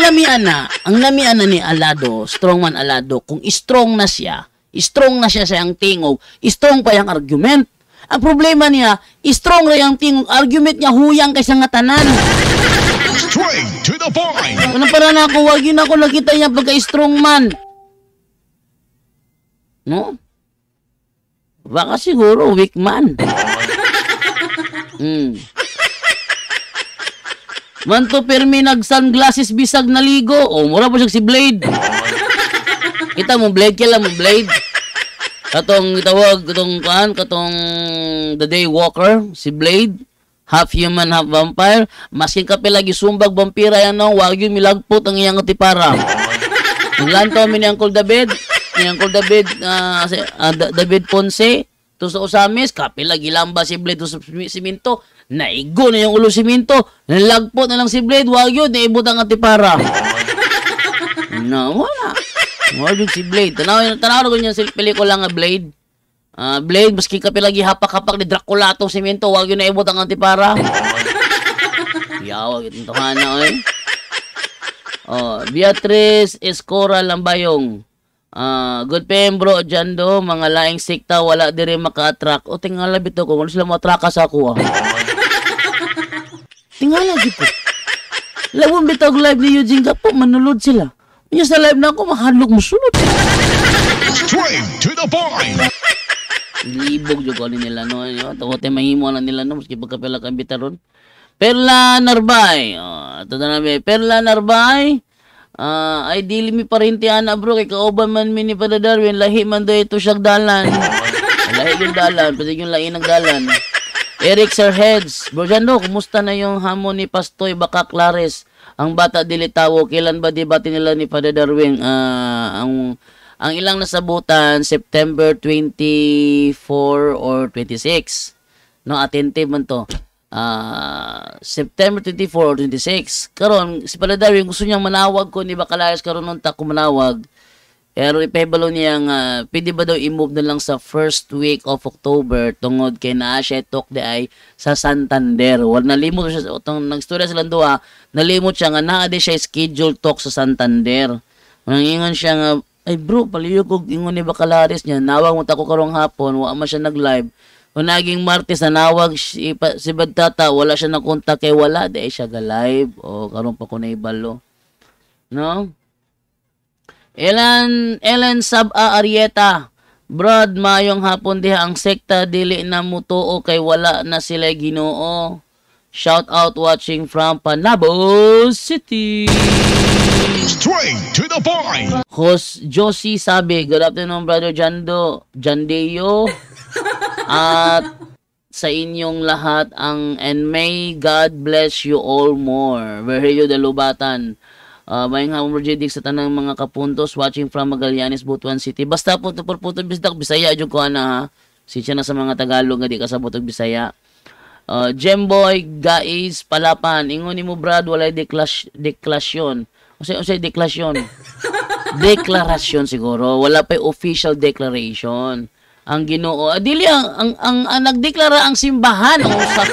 lamian na ni Alado, strongman Alado, kung strong na siya sa yung tingog, strong pa yung argument. Ang problema niya, strong rin yung tingog, argument niya huyang kaysa nga tanan. Straight Straight to the point. Ano para na ako, wag yun ako nakita niya pagka-strong man. No? Baka siguro weak man. Manto permi nag-sunglasses bisag naligo. O, mura po siya si Blade. Kita mo Blade, kailan mo Blade? Katong itawag, katong The Daywalker, si Blade. Half human, half vampire. Maskin ka lagi sumbag vampira yan no. Wag yun milagpot ang iyang tipara. Naglanto kami ni Uncle David. Ni Uncle David, David Ponce. To sa Usamis, kapila gilamba si Blade to sa siminto. Naigo na yung ulo siminto. Nalagpot na lang si Blade. Wag yun, naibot ang atipara. No, wala. Wag yun si Blade. Tanaw ko niya sa pelikula nga Blade. Blade, maski kapila gihapak-hapak ni Dracula to siminto. Wag yun naibot ang atipara. Yawag itong tuhana, eh. Beatrice Escora Lambayong. Good PM bro, Jando, mga laing sikta, wala dire maka-attract. O, tingala bito ko, wala sila ma-attract sa ako, Tingala dito. Labong bitog live ni Eugene Gapo, manulod sila. Kanya sa live na ako, mahadlok mo sunod. Straight to the point. Libog yung kunin nila, no? Takote mahimo na nila, no? Maski pagkapila kang bitaron. Perla Narbay. Ito na namin. Perla Narbay. Ay dili mi parinti ana bro kay kauban man mi ni Pada Darwin lahi man do ito siyang dalan. Lahi yung dalan, pwede yung lain ng dalan. Eric Sirheads, bro Jando, kumusta na yung hamon ni Pastoy baka Clares? Ang bata dili tawo, kailan ba debate nila ni Pada Darwin? Ang ilang nasabutan September 24 or 26. No, attentive man to. September 24 or 26. Karon si Pada Darwin gusto niyang manawag ko ni Bacalares karon nung ta ko manawag. Pero ipahibalo niya nga pwede ba daw i-move na lang sa first week of October tungod kay naa siya talk di ay sa Santander. Wala nalimot siya utong nagstorya silang duha, nalimot siya nga naa di siya schedule talk sa Santander. Nangingon siya nga ay bro paliyo ko ingon ni Bacalares niya nawag mo ta ko karong hapon wa man siya nag-live. Kung naging Martes na nawag si Badtata, wala siya nakontak kay wala, di siya ga-live. O, karon pa ko na ibalo. No? Ellen Sab-a Arieta. Brad, mayong hapon diha ang sekta, dili na mutuo kay wala na sila Ginoo. Shout out watching from Panabo City. Straight to the point. Host Josie sabi, good afternoon brother Jandeo. At sa inyong lahat and may God bless you all more. Verhilyo Dalubatan. Mayang hamon Rojidik sa tanang mga kapuntos watching from Magallanes, Butuan City. Basta puto bisdak Bisaya jud ko ana ha. Sitya na sa mga Tagalog nga di kasabot og Bisaya. Gemboy guys Palapan. Ingon nimo Brad walay deklarasyon. Usay deklarasyon. Deklarasyon siguro. Wala pa official declaration. Ang Ginoo, dili ang nagdeklara ang simbahan o sa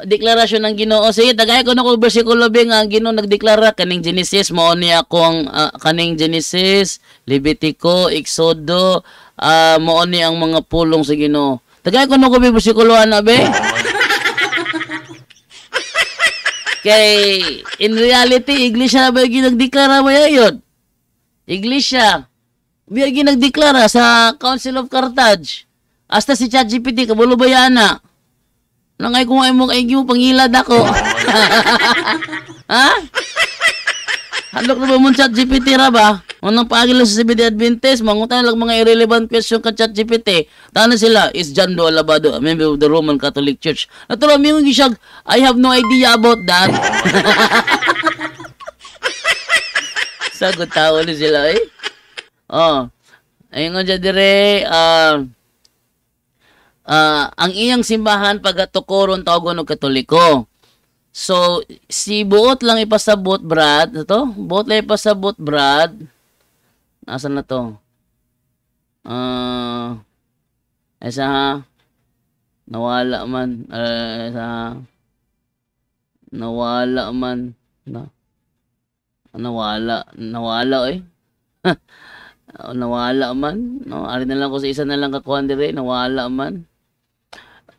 deklarasyon ng Ginoo. Sige, tagay ko na ko bersikulo bing ang Ginoo nagdeklara kaning Genesis mao ni akong kaning Genesis, Levitico, Exodo, mao ni ang mga pulong sa Ginoo. Tagay ko na ko bersikulo ana be. Kay, in reality, iglesia na ba yung nagdeklara mo yun? Iglesia. Ba yung nagdeklara sa Council of Carthage. Hasta si ChatGPT, kabulo ba yan na? Nangay kung ay mo pangilad ako. Ha? Hadlok na ba mong ChatGPT ra ba? Unang paagil sa CBD Adventist, mangutan lang mga irrelevant question ka ChatGPT. Tana sila, is Jando Alabado, a member of the Roman Catholic Church. Natuloy mo yung gisag, I have no idea about that. Sagot tao na sila eh. Ayun nga dyan dire, ang iyang simbahan pagatukoron tawagon ng Katoliko. So, si buot lang ipasabot, Brad. Ito? Buot lang ipasabot, Brad. Nasaan na to? Isa ha? Nawala man. Isa ha? Nawala man. Nawala eh. Nawala man. No, ari na lang ko sa isa na lang kakuhan dire. Nawala man.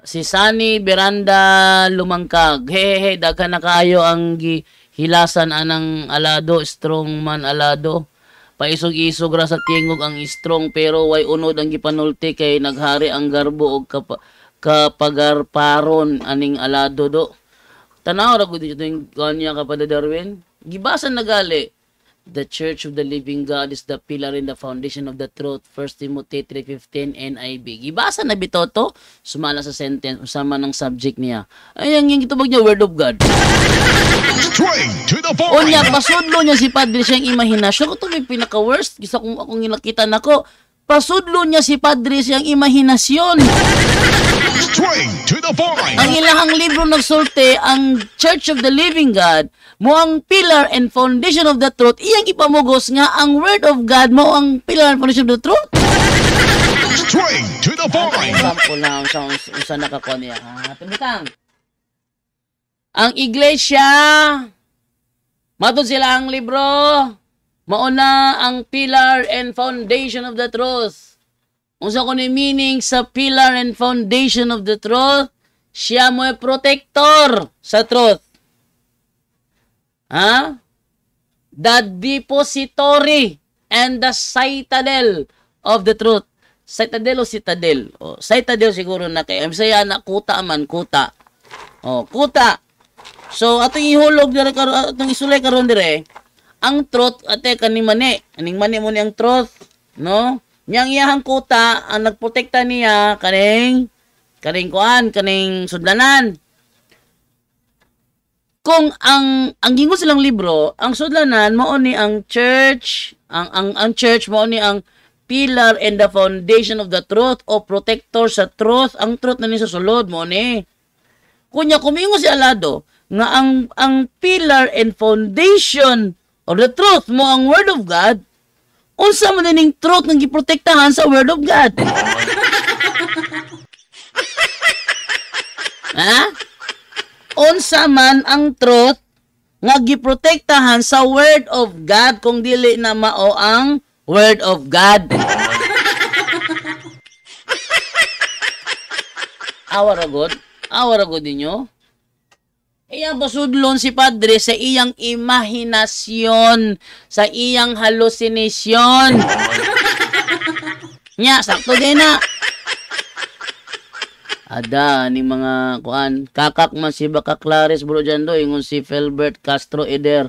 Si Sunny Beranda Lumangkag. Hehehe, daghan na kayo ang hilasan anang alado, strong man alado. Paisog-isog ra sa tingog ang strong pero way unod ang gipanulti kay naghari ang garbo og kapagarparon aning alado do. Tanaw ra gud dito yung kanya kapatid Darwin. Gibasan na gali. The Church of the Living God is the pillar and the foundation of the truth. 1 Timothy 3:15 NIV. Gibasa na bitaw to, sumala sa sentence usama ng subject niya. Ay ang gitubag niya Word of God. Straight to the point. Unya pasudlo niya si Padre siyang imahinasyon. Ito may pinaka-worst. Gisa kung akong ginakita nako. Pasudlo niya si Padre siyang imahinasyon. Straight to the point. Ang ilahang libro nagsulti, ang Church of the Living God, mo ang pillar and foundation of the truth. Iyang ipamugos nga ang Word of God mo ang pillar and foundation of the truth. Straight to the point. Example na unsa nakakuha niya. Tumutang. Ang iglesia, matod sila ang libro, mauna ang pillar and foundation of the truth. Unsa ko ni meaning sa pillar and foundation of the truth? Siya mo protector sa truth. Ha? The depository and the citadel of the truth. Citadel o citadel? O, citadel siguro na kayo. Saya na kuta man, kuta. O, kuta. So, atong ihulog dire karon, atong isulay karon dire, ang truth ate kaning mani. Aning mani mo ni ang truth, no? Niyang iyahang kuta ang nagprotekta niya kaning sudlanan. Kung ang gingon silang libro, ang sudlanan mao ni ang church, ang church mao ni ang pillar and the foundation of the truth o protector sa truth. Ang truth na ni sa sulod mo ni. Kunya kumingo si Alado nga ang pillar and foundation of the truth mo ang Word of God. Unsa man ning truth nga giprotektahan sa Word of God? Ha? Unsa man ang truth nga giprotektahan sa Word of God kung dili na mao ang Word of God? Awara god ninyo. Iyang basudlon si Padre sa iyang imahinasyon, sa iyang hallucination. Nya, sakto din na. Ada ni mga kuan, kakak man si Bakaklares bro dyan do, ingon si Felbert Castro Eder.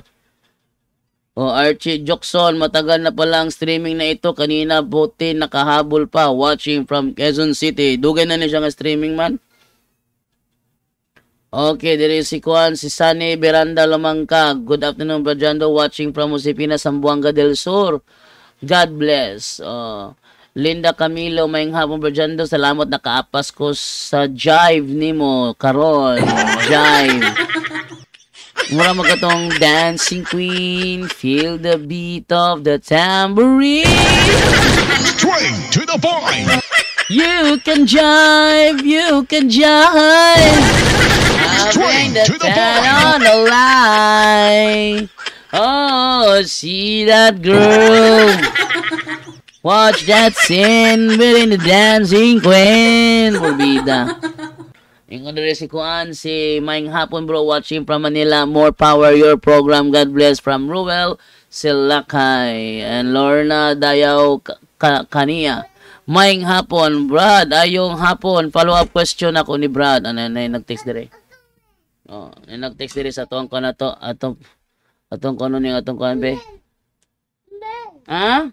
O Archie Jokson, matagal na palang streaming na ito. Kanina buti nakahabol pa, watching from Quezon City. Dugay na niya nga streaming man. Okay, there is si Juan, si Sunny Beranda Lumangka. Good afternoon, Brajando, watching from Josefina, Zamboanga del Sur. God bless. Linda Camilo, mayang hapon, Brajando. Salamat, nakaapas ko sa jive nimo karon. Jive. Mura magkatong dancing queen, feel the beat of the tambourine. Straight to the point. You can jive, you can jive. Bring the town on the line. Oh, see that girl. Watch that scene within the dancing queen. Porbida. Ingon dere si Kuan, si Maing Hapon bro, watching from Manila. More power your program. God bless from Ruel Silakay and Lorna Dayaw Kania. Maing Hapon, Brad, ayong hapon. Follow up question ako ni Brad. Ano nag-text dire? Nag-text diri sa atong kono to, atong kono ning atong kuan be. Ha?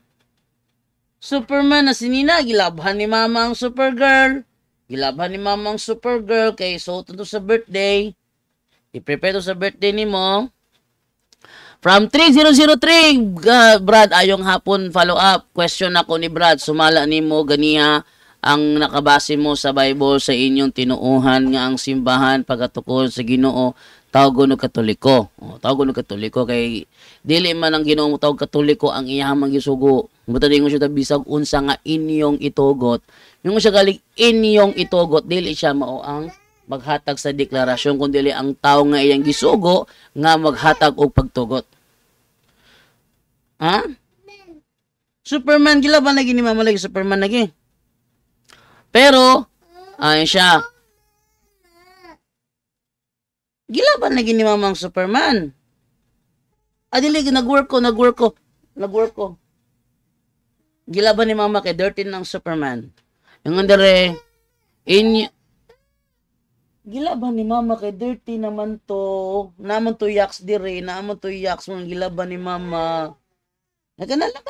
Superman na sinina, gilabhan ni mama ang Supergirl. Gilabhan ni mama ang Supergirl kay suot to sa birthday. I-prepare to sa birthday nimo. From 3003, Brad, ayong hapon follow up. Question ako ni Brad, sumala nimo ganiha ang nakabase mo sa Bible sa inyong tinuuhan nga ang simbahan pagatukod sa Ginoo tawgon og Katoliko. Tawgon og Katoliko kay dili man ang Ginoo tawag Katoliko ang iyang magisugo. Buta dingon siya bisag unsa nga inyong itugot. Yung siya galing inyong itugot dili siya mao ang maghatag sa deklarasyon kundi ang tawo nga iyang gisugo nga maghatag og pagtugot. Ha? Superman gila ba lagi ni mama lagi Superman lagi? Pero, ayun siya, Gilaban lagi ni mama ang Superman. Adili, nag-work ko. Gilaban ni mama kay dirty ng Superman. Yung andere, gilaban ni mama kay dirty naman to. Naman to yaks dire, naman to yaks mga gilaban ni mama. Naganala.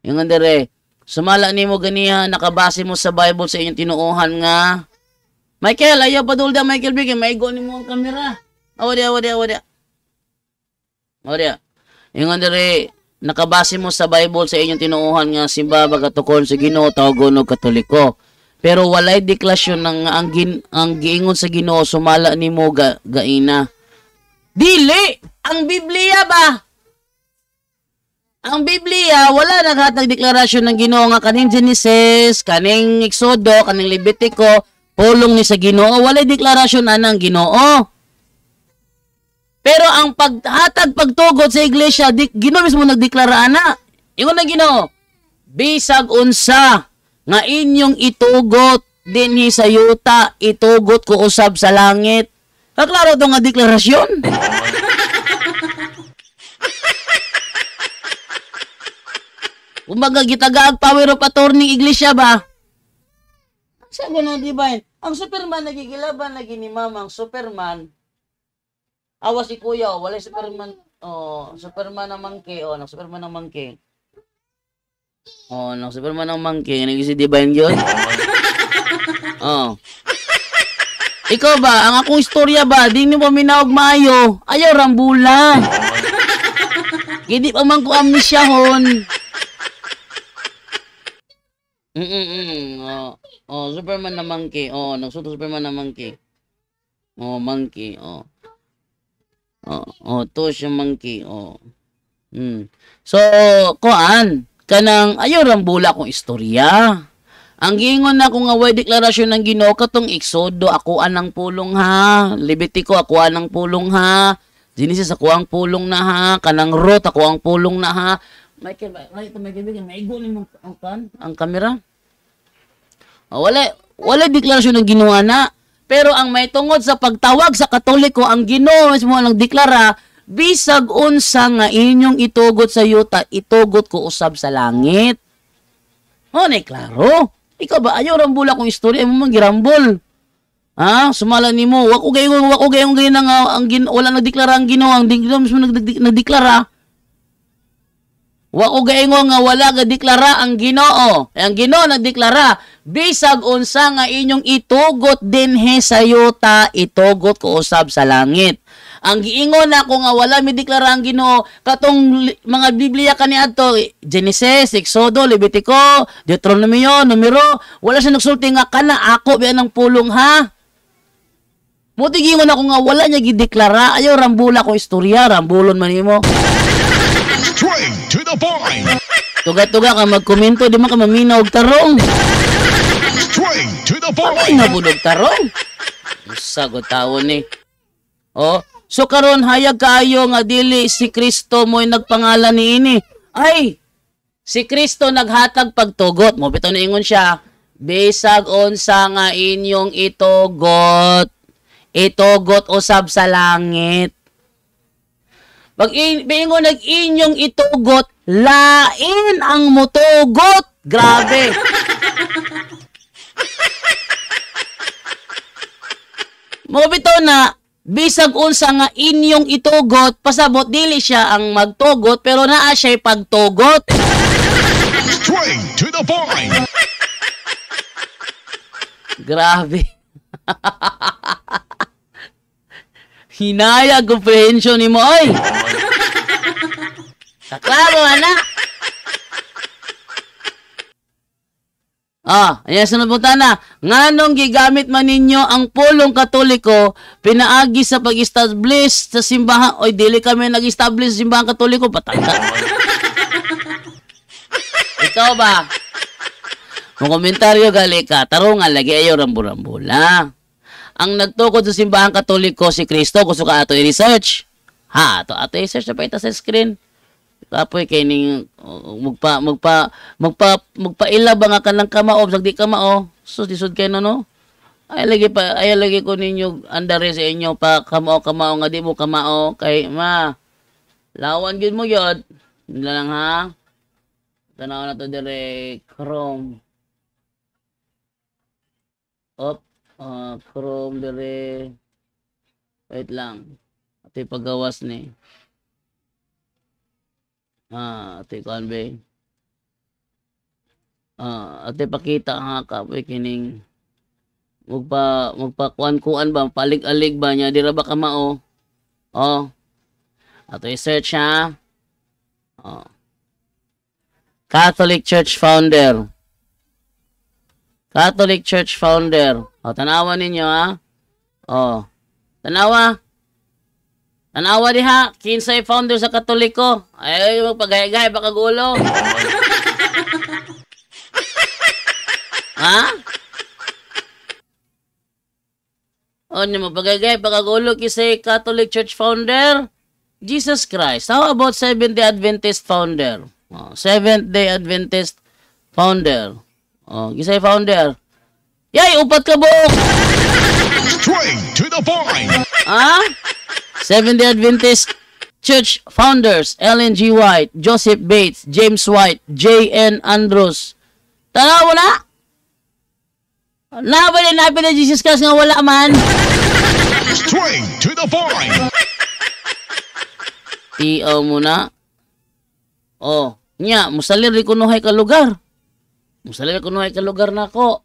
Yung andere, sumala ni mo ganiha, nakabase mo sa Bible sa inyong tinuuhan nga. Michael, ayaw pa dulda, Michael Bigay, maigo ni mo ang kamera. Awadya. Yung andere, nakabase mo sa Bible sa inyong tinuuhan nga simba bagatukon sa Ginoo tawgon og Katoliko. Pero walay deklarasyon ng ang giingon sa Ginoo sumala nimo gaina. Dili ang Biblia ba? Ang Biblia wala naghatag deklarasyon ng Ginoo nga kaning Genesis, kaning Exodo, kaning Levitico, pulong ni sa Ginoo, walay deklarasyon ana ang Ginoo. Pero ang pagtugod sa iglesia, Ginoo mismo nagdeklara ana. Ingon na Ginoo, bisag unsa nga inyong itugot dinhi sa yuta, itugot ko usab sa langit. Kaklaro to nga deklarasyon. Kumbaga gitagaag power of attorney iglesia ba? Sa gano'n divine. Ang Superman nagigilaban lagi ni mama ang Superman. Awas si kuya, wala Superman. Superman ng monkey. Nang Superman ng monkey. Nang Superman ng monkey. Naging si Divine yun. Ikaw ba, ang akong istorya ba, di mo minawag maayo. Ayaw rambula. Hindi pa man ko amnesyahon. Superman ng monkey. Nagsuto Superman ng monkey. Monkey. To siya monkey. So, kuan, kanang ayaw rambula kong istorya. Ang giingon na kung nga way deklarasyon ng Ginoo katong Exodo, ako anang pulong ha. Levitico, ako anang pulong ha. Genesis, ako ang pulong na ha. Kanang Ruth, ako ang pulong na ha. Michael, maigo ni mo ang kamera. Wala deklarasyon ng Ginoo na. Pero ang may tungod sa pagtawag sa Katoliko, ang Ginoo mismo ang deklara, bisag unsa nga inyong itugot sa yuta, itugot ko usab sa langit. Nay klaro. Ikaw ba ayaw rambula kong istorya mo man girambol. Sumala nimo, wako gayong nga wala nagdeklara ang Ginoo, ang Ginoo mismo nagdeklara. Wako gayong nga wala nagdeklara ang Ginoo. Ang Ginoo nagdeklara, bisag unsa nga inyong itugot dinhi sa yuta, itugot ko usab sa langit. Ang giingon ako nga wala mi deklara ang Ginoo katong mga Biblia kaniadto, Genesis, Exodo, Levitico, Deuteronomio, Numero, wala siya nagsulti nga kana ako biya ng pulong ha. Muti giingon ako nga wala niya gideklara, ayaw rambula ko istorya, rambulon man nimo. Straight to the point. Tuga-tuga ka magkomento, di man ka maminaw og tarong. Straight to the Ay, point. nabudog tarong. Sagot tao ni. So karon hayag kaayo nga dili si Kristo mo'y nagpangalan niini. Ay, si Kristo naghatag pagtugot. Mo bitaw niingon siya, bisag unsa nga inyong itugot, itugot usab sa langit. Pag ingon nag-inyong itugot, lain ang mutugot. Grabe. Mga bitaw na, bisag unsa nga inyong itugot, pasabot dili siya ang magtugot, pero naa siya'y pagtugot. Straight to the point. Grabe. Hinaya comprehension ni mo, oy. Kaklaro, anak. Ayan, sunod po na. Nganong gigamit man ninyo ang pulong Katoliko, pinaagi sa pag-establish sa simbahan. Oy, dili kami nag-establish sa simbahan Katoliko, patanda. Ikaw ba? Kung komentaryo gali ka, tarungan lagi ayaw rambu-rambula. Ang nagtukod sa simbahan Katoliko si Kristo, gusto ka ato i-research. Ato i-research na pa ita sa screen. Kapoy kay ning magpaila ba nga kanang kamao, sagdi kamao. Sus disud kay no. Ay lagi ko ninyo andare sa inyo pa kamao nga di mo kamao kay ma. Lawan gyud mo gyud. Nila lang ha. Tanaw na to dire Chrome. Chrome dire. Wait lang. Ate pagawas ni. Ate kanbe. Ate pakita nga ka kining magpakuan-kuan ba, palig-alig ba niya, dira ba ka mao? Ato i-search ha. Catholic Church Founder. Catholic Church Founder. Tanawa ninyo ha. Tanawa. Tanawa diha, kinsay founder sa Katoliko. Ay, magpagay-gay, baka gulo. Ha? Ano magpagay-gay, baka gulo kisay Catholic Church Founder? Jesus Christ. How about Seventh-day Adventist Founder? Seventh-day Adventist Founder. Kisay founder. Yay, upat ka buok! Straight to the point! Seventh-day Adventist Church Founders, Ellen G. White, Joseph Bates, James White, J.N. Andrews. Tanaw na? Nabalin na Jesus Christ nga wala man. Straight to the point! Tiaw mo na. Musalir di kunuhay ka lugar. Musalir kunuhay ka lugar na ko.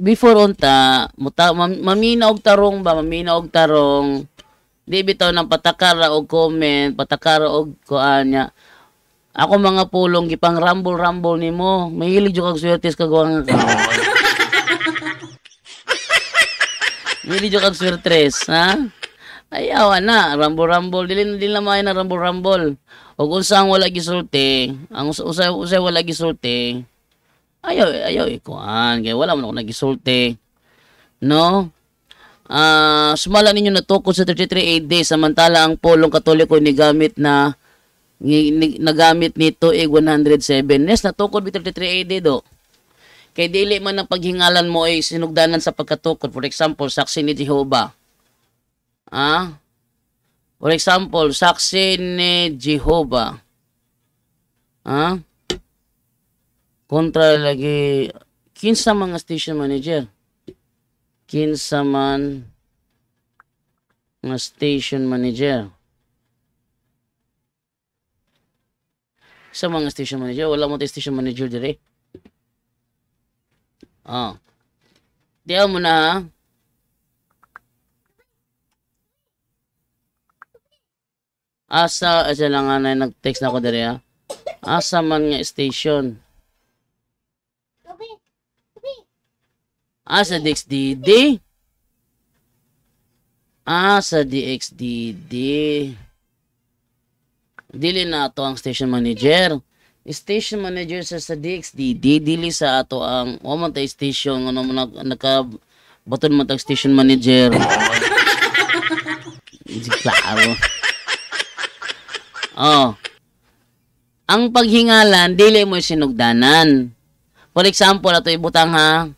Before unta, mamina og tarong, di bitaw ng patakara og comment, patakara og kuanya. Ako mga pulong gipang rumble nimo, mahilig jud kag swertes kagawang. Mahilig jud kag swertes, ha? Ayaw na, rumble dili na may na rumble. Og unsa ang wala gisulti, ang usay wala gisulti. Ayaw ikuan, kaya wala man ako nagisulti. No? Sumala ninyo natukod sa 33 AD, samantala ang pulong Katoliko nagamit nito 107. Nes natukod bi 33 AD do. Kay dili man ang paghingalan mo ay sinugdanan sa pagkatukod. For example, saksi ni Jehovah. For example, saksi ni Jehovah. Kontra lagi kinsa mga station manager. Kinsa man nga station manager. Sa mga station manager, wala mo tayo station manager dire. Diyan mo na ha. Asa lang nga na nag-text na ako dire ha. Asa man nga station. Sa DXDD. Sa DXDD. Dili na ato ang station manager. Station manager sa DXDD. Dili sa ato ang tay station. Nakabaton man tag station manager. Klaro. Ang paghingalan, dili mo sinugdanan. For example, ato ibutang ha.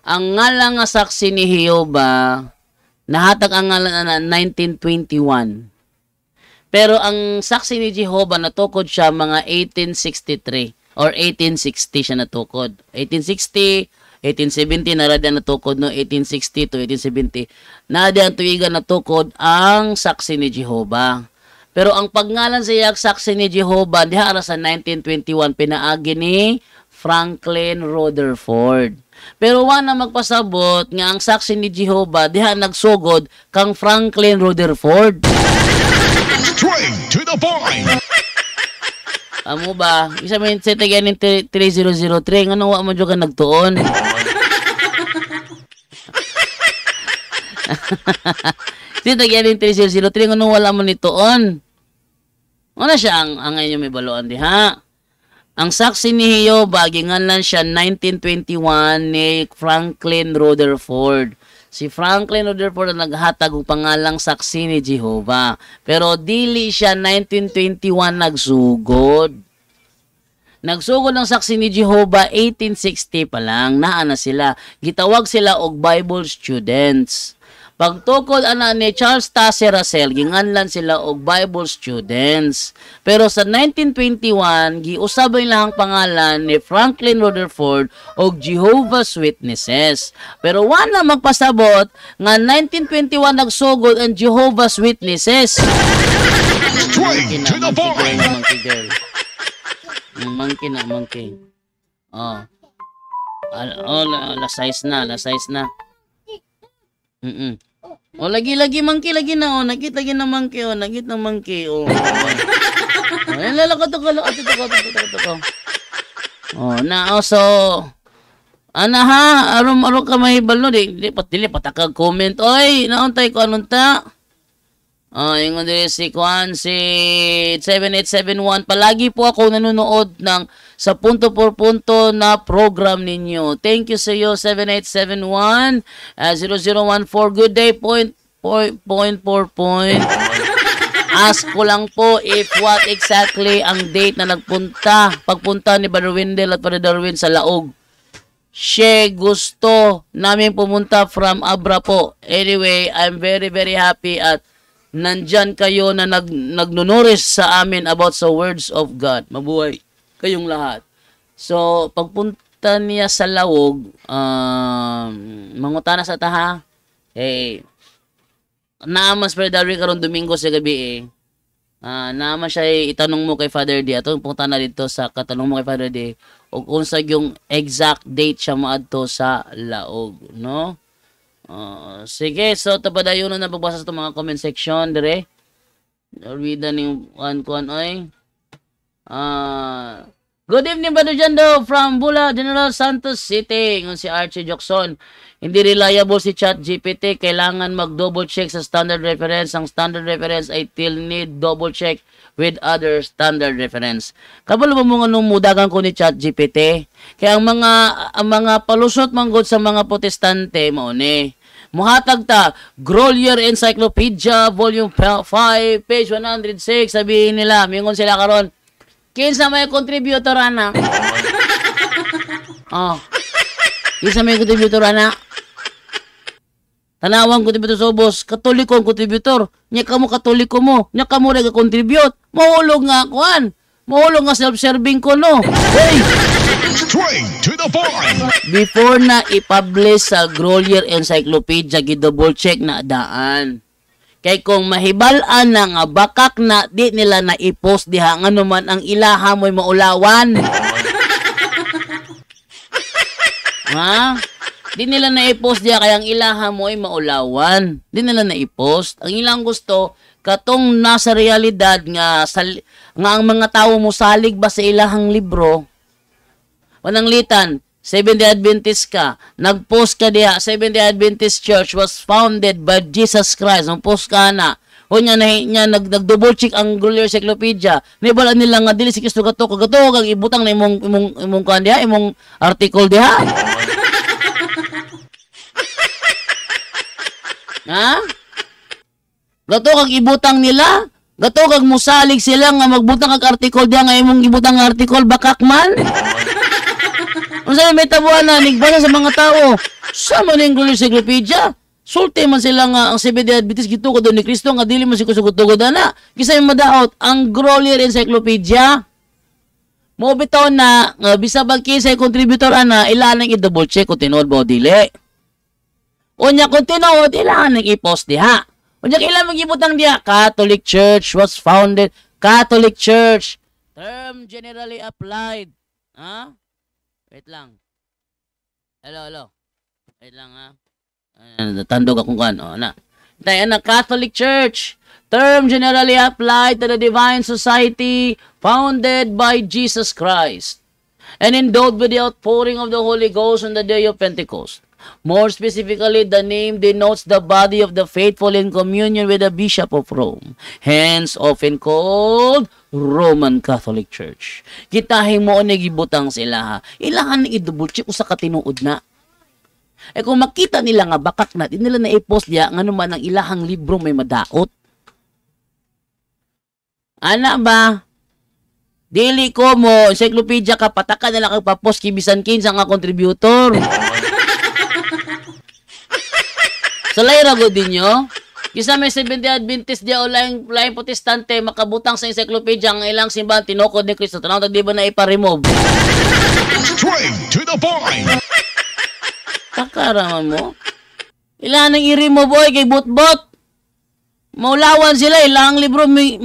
Ang ngalan nga saksi ni Jehovah, nahatag ang ngalan na 1921. Pero ang saksi ni Jehovah, natukod siya mga 1863 or 1860 siya natukod. 1860, 1870, narada natukod no, 1860 to 1870. Narada ang tuwigan natukod ang saksi ni Jehovah. Pero ang pagngalan sa iyang saksi ni Jehovah, diha sa 1921, pinaagi ni Franklin Rutherford. Pero wala magpasabot nga ang saksi ni Jehovah diha nagsugod kang Franklin Rutherford. Straight to the point! Amo ba? Isa man sa taganin 3003 ngano wa man jud ka nagtuon. Sa taganin 3003 ngano wala man nituon. Ano siya ang inyo may baluan diha? Ang saksi ni Jehovah, gingalan siya 1921 ni Franklin Rutherford. Si Franklin Rutherford ang naghatag og pangalang saksi ni Jehovah. Pero dili siya 1921 nagsugod. Nagsugod ang saksi ni Jehovah 1860 pa lang, naa na sila. Gitawag sila og Bible students. Pagtukod ana ni Charles Taze Russell, ginganlan sila og Bible students. Pero sa 1921, giusab ang pangalan ni Franklin Rutherford og Jehovah's Witnesses. Pero wala magpasabot nga 1921 nagsugod ang Jehovah's Witnesses. Straight to the point. Monkey. Oh. La size na. Oh, lagi monkey lagi na. Oh, nakita gina monkey. Oh, nakita monkey. Oh. Ay, lalakot ko. Oh, na also. Ana ha, aron ka mahibal no, di patakag comment. Oy, nauntay ko anong ta? Ingon din si Kwan, si 7871. Palagi po ako nanonood ng sa punto por punto na program ninyo. Thank you sa iyo, 7871. 0014, good day, point. Ask ko lang po if what exactly ang date na pagpunta ni Brother Wendell at Brother Darwin sa Laog. Siya gusto namin pumunta from Abra po. Anyway, I'm very very happy at nandyan kayo na nagnunuris sa amin about sa words of God. Mabuhay kayong lahat. So, pagpunta niya sa Laog, mangutana sa taha, naamas Brother Darwin karon Domingo sa gabi naaman siya itanong mo kay Father D. Ato punta na dito sa katanong mo kay Father D. O kung sa yung exact date siya maadto sa Laog, no? Sige, so tapadayon na pagbasa sa mga comment section dire. Read na yung kuan oy. Good evening, Brother Jando from Bula, General Santos City. Ngun si Archie Jackson. Hindi reliable si ChatGPT. Kailangan mag-double check sa standard reference. Ang standard reference ay still need double check with other standard reference. Kabalo ba mo nga nung mudagan ko ni ChatGPT? Kaya ang mga palusot manggod sa mga protestante mo ni. Muhatag ta, Grolier Encyclopedia, Volume 5, page 106. Sabihin nila, mingon sila karon, kinsa may contributor ana? Kinsa may contributor ana? Tanawang contributor sobos, katolikong contributor. Nya kamo katoliko mo, nya kamo nag-contribute. Mahulog nga kuan. Mahulog nga self-serving ko no. Hey! Straight to the point. Before na i-publish sa Grolier Encyclopedia, gi-double check na daan. Kay kung mahibalan na nga bakak na di nila na i-post diha nga naman ang ilaha mo'y maulawan. Ha? Di nila na i-post diha kaya ang ilaha mo'y maulawan. Di nila na i-post. Ang ilang gusto katong nasa realidad nga ang mga tao mo salig ba sa ilahang libro. Pananglitan, Seventh-day Adventist ka, nag-post ka diha, Seventh-day Adventist Church was founded by Jesus Christ. Nag-post ka na. O niya nag-double check ang Grolier Encyclopedia. Nibala nila nga dili si Kristo kagato kag ibutang na imong kan diha, imong article diha. Ha? Gato kag ibutang nila? Gato kag musalig sila nga magbutang kag article diha nga imong ibutang nga article bakak man? Unsa may tabuan na nigbasa sa mga tao. Sa man ning Grolier Encyclopedia. Sulti man sila nga ang Seventh-day Adventist gitukod ni Kristo nga dili man si kusugod-tugod ana. Kisay madaot ang Grolier Encyclopedia. Mo bitaw na nga bisabag kisay contributor ana ilanang i-double check kung tinuod ba o dili. Unya kung tinuod ilanang i-post diha. Unya kailan magibutang diha Catholic Church was founded. Catholic Church term generally applied. Ha? Wait lang. Hello. Wait lang ha. Natandog akong ano na. Tayo na Catholic Church. Term generally applied to the Divine Society founded by Jesus Christ and endowed with the outpouring of the Holy Ghost on the day of Pentecost. More specifically, the name denotes the body of the faithful in communion with the Bishop of Rome, hence often called Roman Catholic Church. Kitahin mo na gibutang sila ha. Ilangan na i-double check sa katinuod na. Kung makita nila nga bakak na, di nila na i-post niya nga naman ang ilahang libro may madaot. Ana ba? Dili ko mo, encyclopedia ka, pataka na lang kagpa-post kibisan kinsa nga contributor. Salay rago din nyo. Kisa may 70 Adventist dia o laing protestante makabutang sa encyclopedia ang ilang simbahan tinukod ni Kristo. Tanong di ba na ipa-remove? Straight to the point. Takaraman mo. Ilan nang i-remove boy kay bot-bot. Maulawan sila ilang libro muy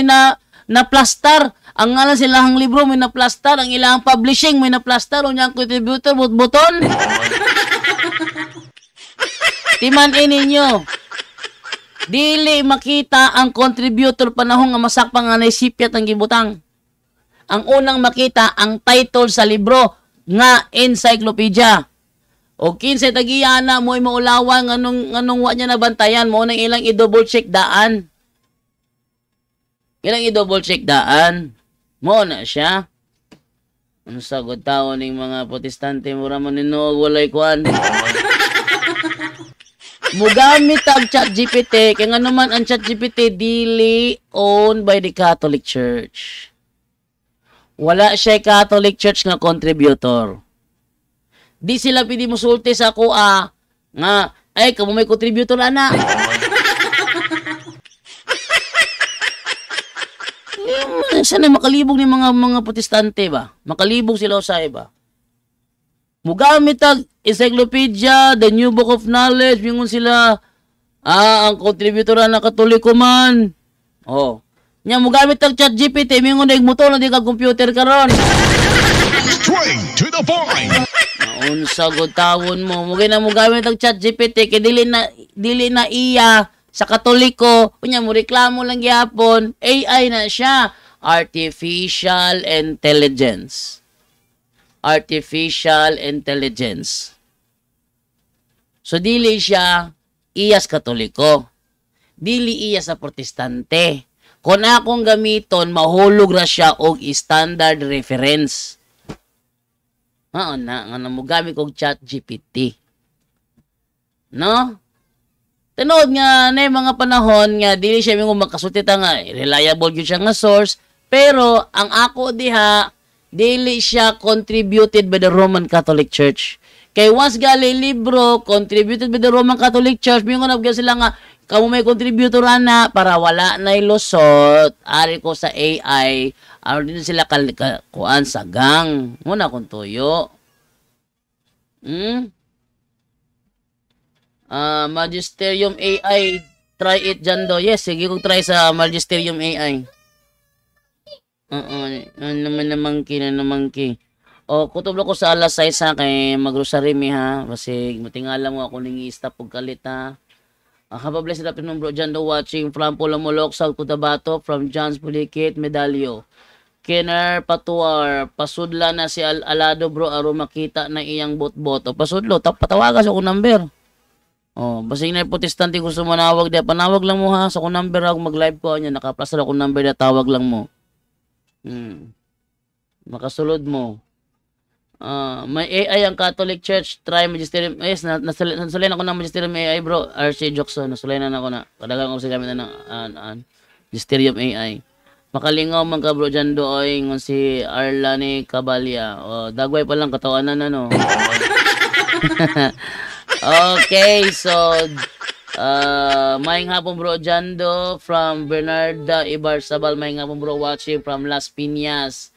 na plastar. Ang ngalan silang libro may na plastar, ang ilang publishing may na plastar, unyang contributor bot-boton. Timan ninyo. Dili makita ang contributor panahon nga masakpang nga naisipyat ang gibutang. Ang unang makita ang title sa libro nga encyclopedia. O kinsa tagiyana mo ay maulawan nganong wa niya nabantayan mo nang ilang i-double check daan. Ilang i-double check daan. Mo na siya. Ano sagod tao ning mga protestante mura man ninog walay kuan. Mugamit ang ChatGPT kaya nga naman ang ChatGPT dili owned by the Catholic Church. Wala siya Catholic Church nga contributor. Di sila pwede musulti sa ako nga ay kamo may contributor ana. Sana makalibog ni mga protestante ba? Makalibog sila usay ba? Mugamit ang encyclopedia, the new book of knowledge, mingon sila, ang contributor na katoliko man. Oh. Nya mugamit ang ChatGPT, mingon na igmuto na di ka computer karon. Straight to the point. Unsa gud tawon mo, mugay na mugamit ang ChatGPT kay dili na iya sa katoliko, unya mo reklamo lang gyapon, AI na siya, artificial intelligence. Artificial intelligence. So, dili siya iyas katoliko. Dili iya sa protestante. Kung akong gamiton, mahulog ra siya og standard reference. Nga mo gamit kong ChatGPT. No? Tinood nga na mga panahon nga, dili siya mga makasutita nga, reliable yun siya nga source, pero ang ako diha, dili siya contributed by the Roman Catholic Church. Kay once gali libro, contributed by the Roman Catholic Church, may nga nabigyan sila nga, kamo may contributor na para wala na ilusot, ari ko sa AI, ano din sila kuan sa gang. Muna kung tuyo. Magisterium AI, try it dyan do. Yes, sige kong try sa Magisterium AI. Naman ki. O, kutubo ko sa alas 6 ha, kay magrosary mi ha. Kasi matingala mo ako ning i-stop og kalit ha. Have a blessed afternoon bro, John do watching from Pulamulok, South Cotabato, from John's Pulikit, Medalyo. Kenner Patuar, pasudla na si Alado bro, aro makita na iyang bot-bot. O, pasudlo, patawagan sa akong number. O, basing na protestante gusto manawag, di panawag lang mo ha. Sa akong number ako mag-live ko, niya, naka-plus akong number na tawag lang mo. Makasulod mo. May AI ang Catholic Church, try Magisterium. Yes, nasulayan ako ng Magisterium AI bro. RC Jokson, nasulayan na ako na. Kadagang ako sa gamit na ng Magisterium AI. Makalingaw man ka bro dyan doy ngon si Arlani Cabalya. O, dagway pa lang katawanan na no. Okay, so maing hapon bro Jando from Bernarda Ibarzabal, maing hapon bro watching from Las Piñas.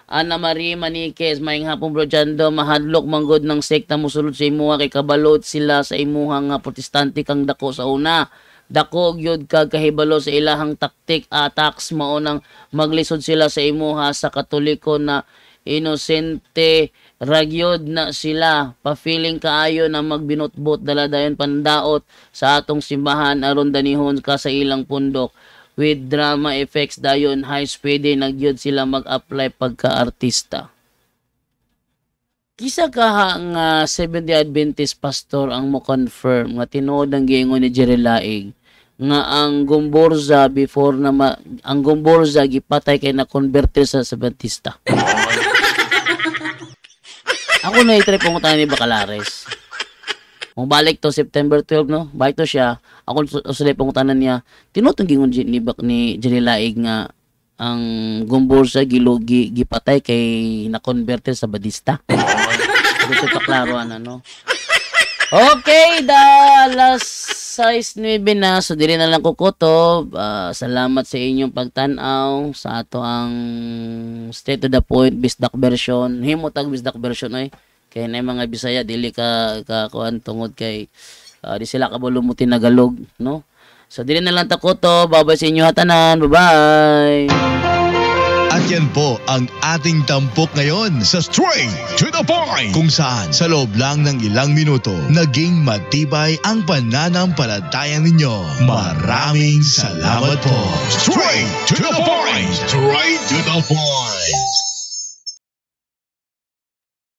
Ana Marie Maniquez, maing hapon bro Jando, mahadlok manggod ng sekta musulod sa imuha kay kabalot sila sa imuha nga protestante kang dako sa una. Dako gyud kag kahibalo sa ilahang taktik attacks mao nang maglisod sila sa imuha sa katoliko na inosente ragyod na sila pa-feeling kaayo na magbinotbot daladayon pandaot sa atong simbahan aron danihon ka sa ilang pundok with drama effects dayon high speed nagyod sila mag-apply pagka-artista. Kisa ka nga 70 Adventist pastor ang mo confirm nga tinuod ang giingon ni Jerry Laig nga ang Gomborza before na ang Gomborza gipatay kay na converter sa Adventista. Ako na i-try pumunta ni Bacalares. Kung balik to September 12 no, balik to siya. Ako usulay pangutanan niya. Tinutong gingon ni Jerry Laig nga ang gumbor sa gipatay kay na-converter sa Badista. Dito pa klaro ano. Okay, alas 6:09 na, so dili na lang kukutob. Salamat sa inyong pagtanaw sa ato ang straight to the point bisdak version. Himutag bisdak version oy. Kay na mga Bisaya dili ka kuan tungod kay di sila kabulumutin nagalog, no? So dili na lang takuto. Bye-bye sa inyo hatanan. Bye-bye. At yan po ang ating tampok ngayon sa Straight to the Point, kung saan sa loob lang ng ilang minuto naging matibay ang pananampalataya ninyo. Maraming salamat po. Straight to the Point! Straight to the Point!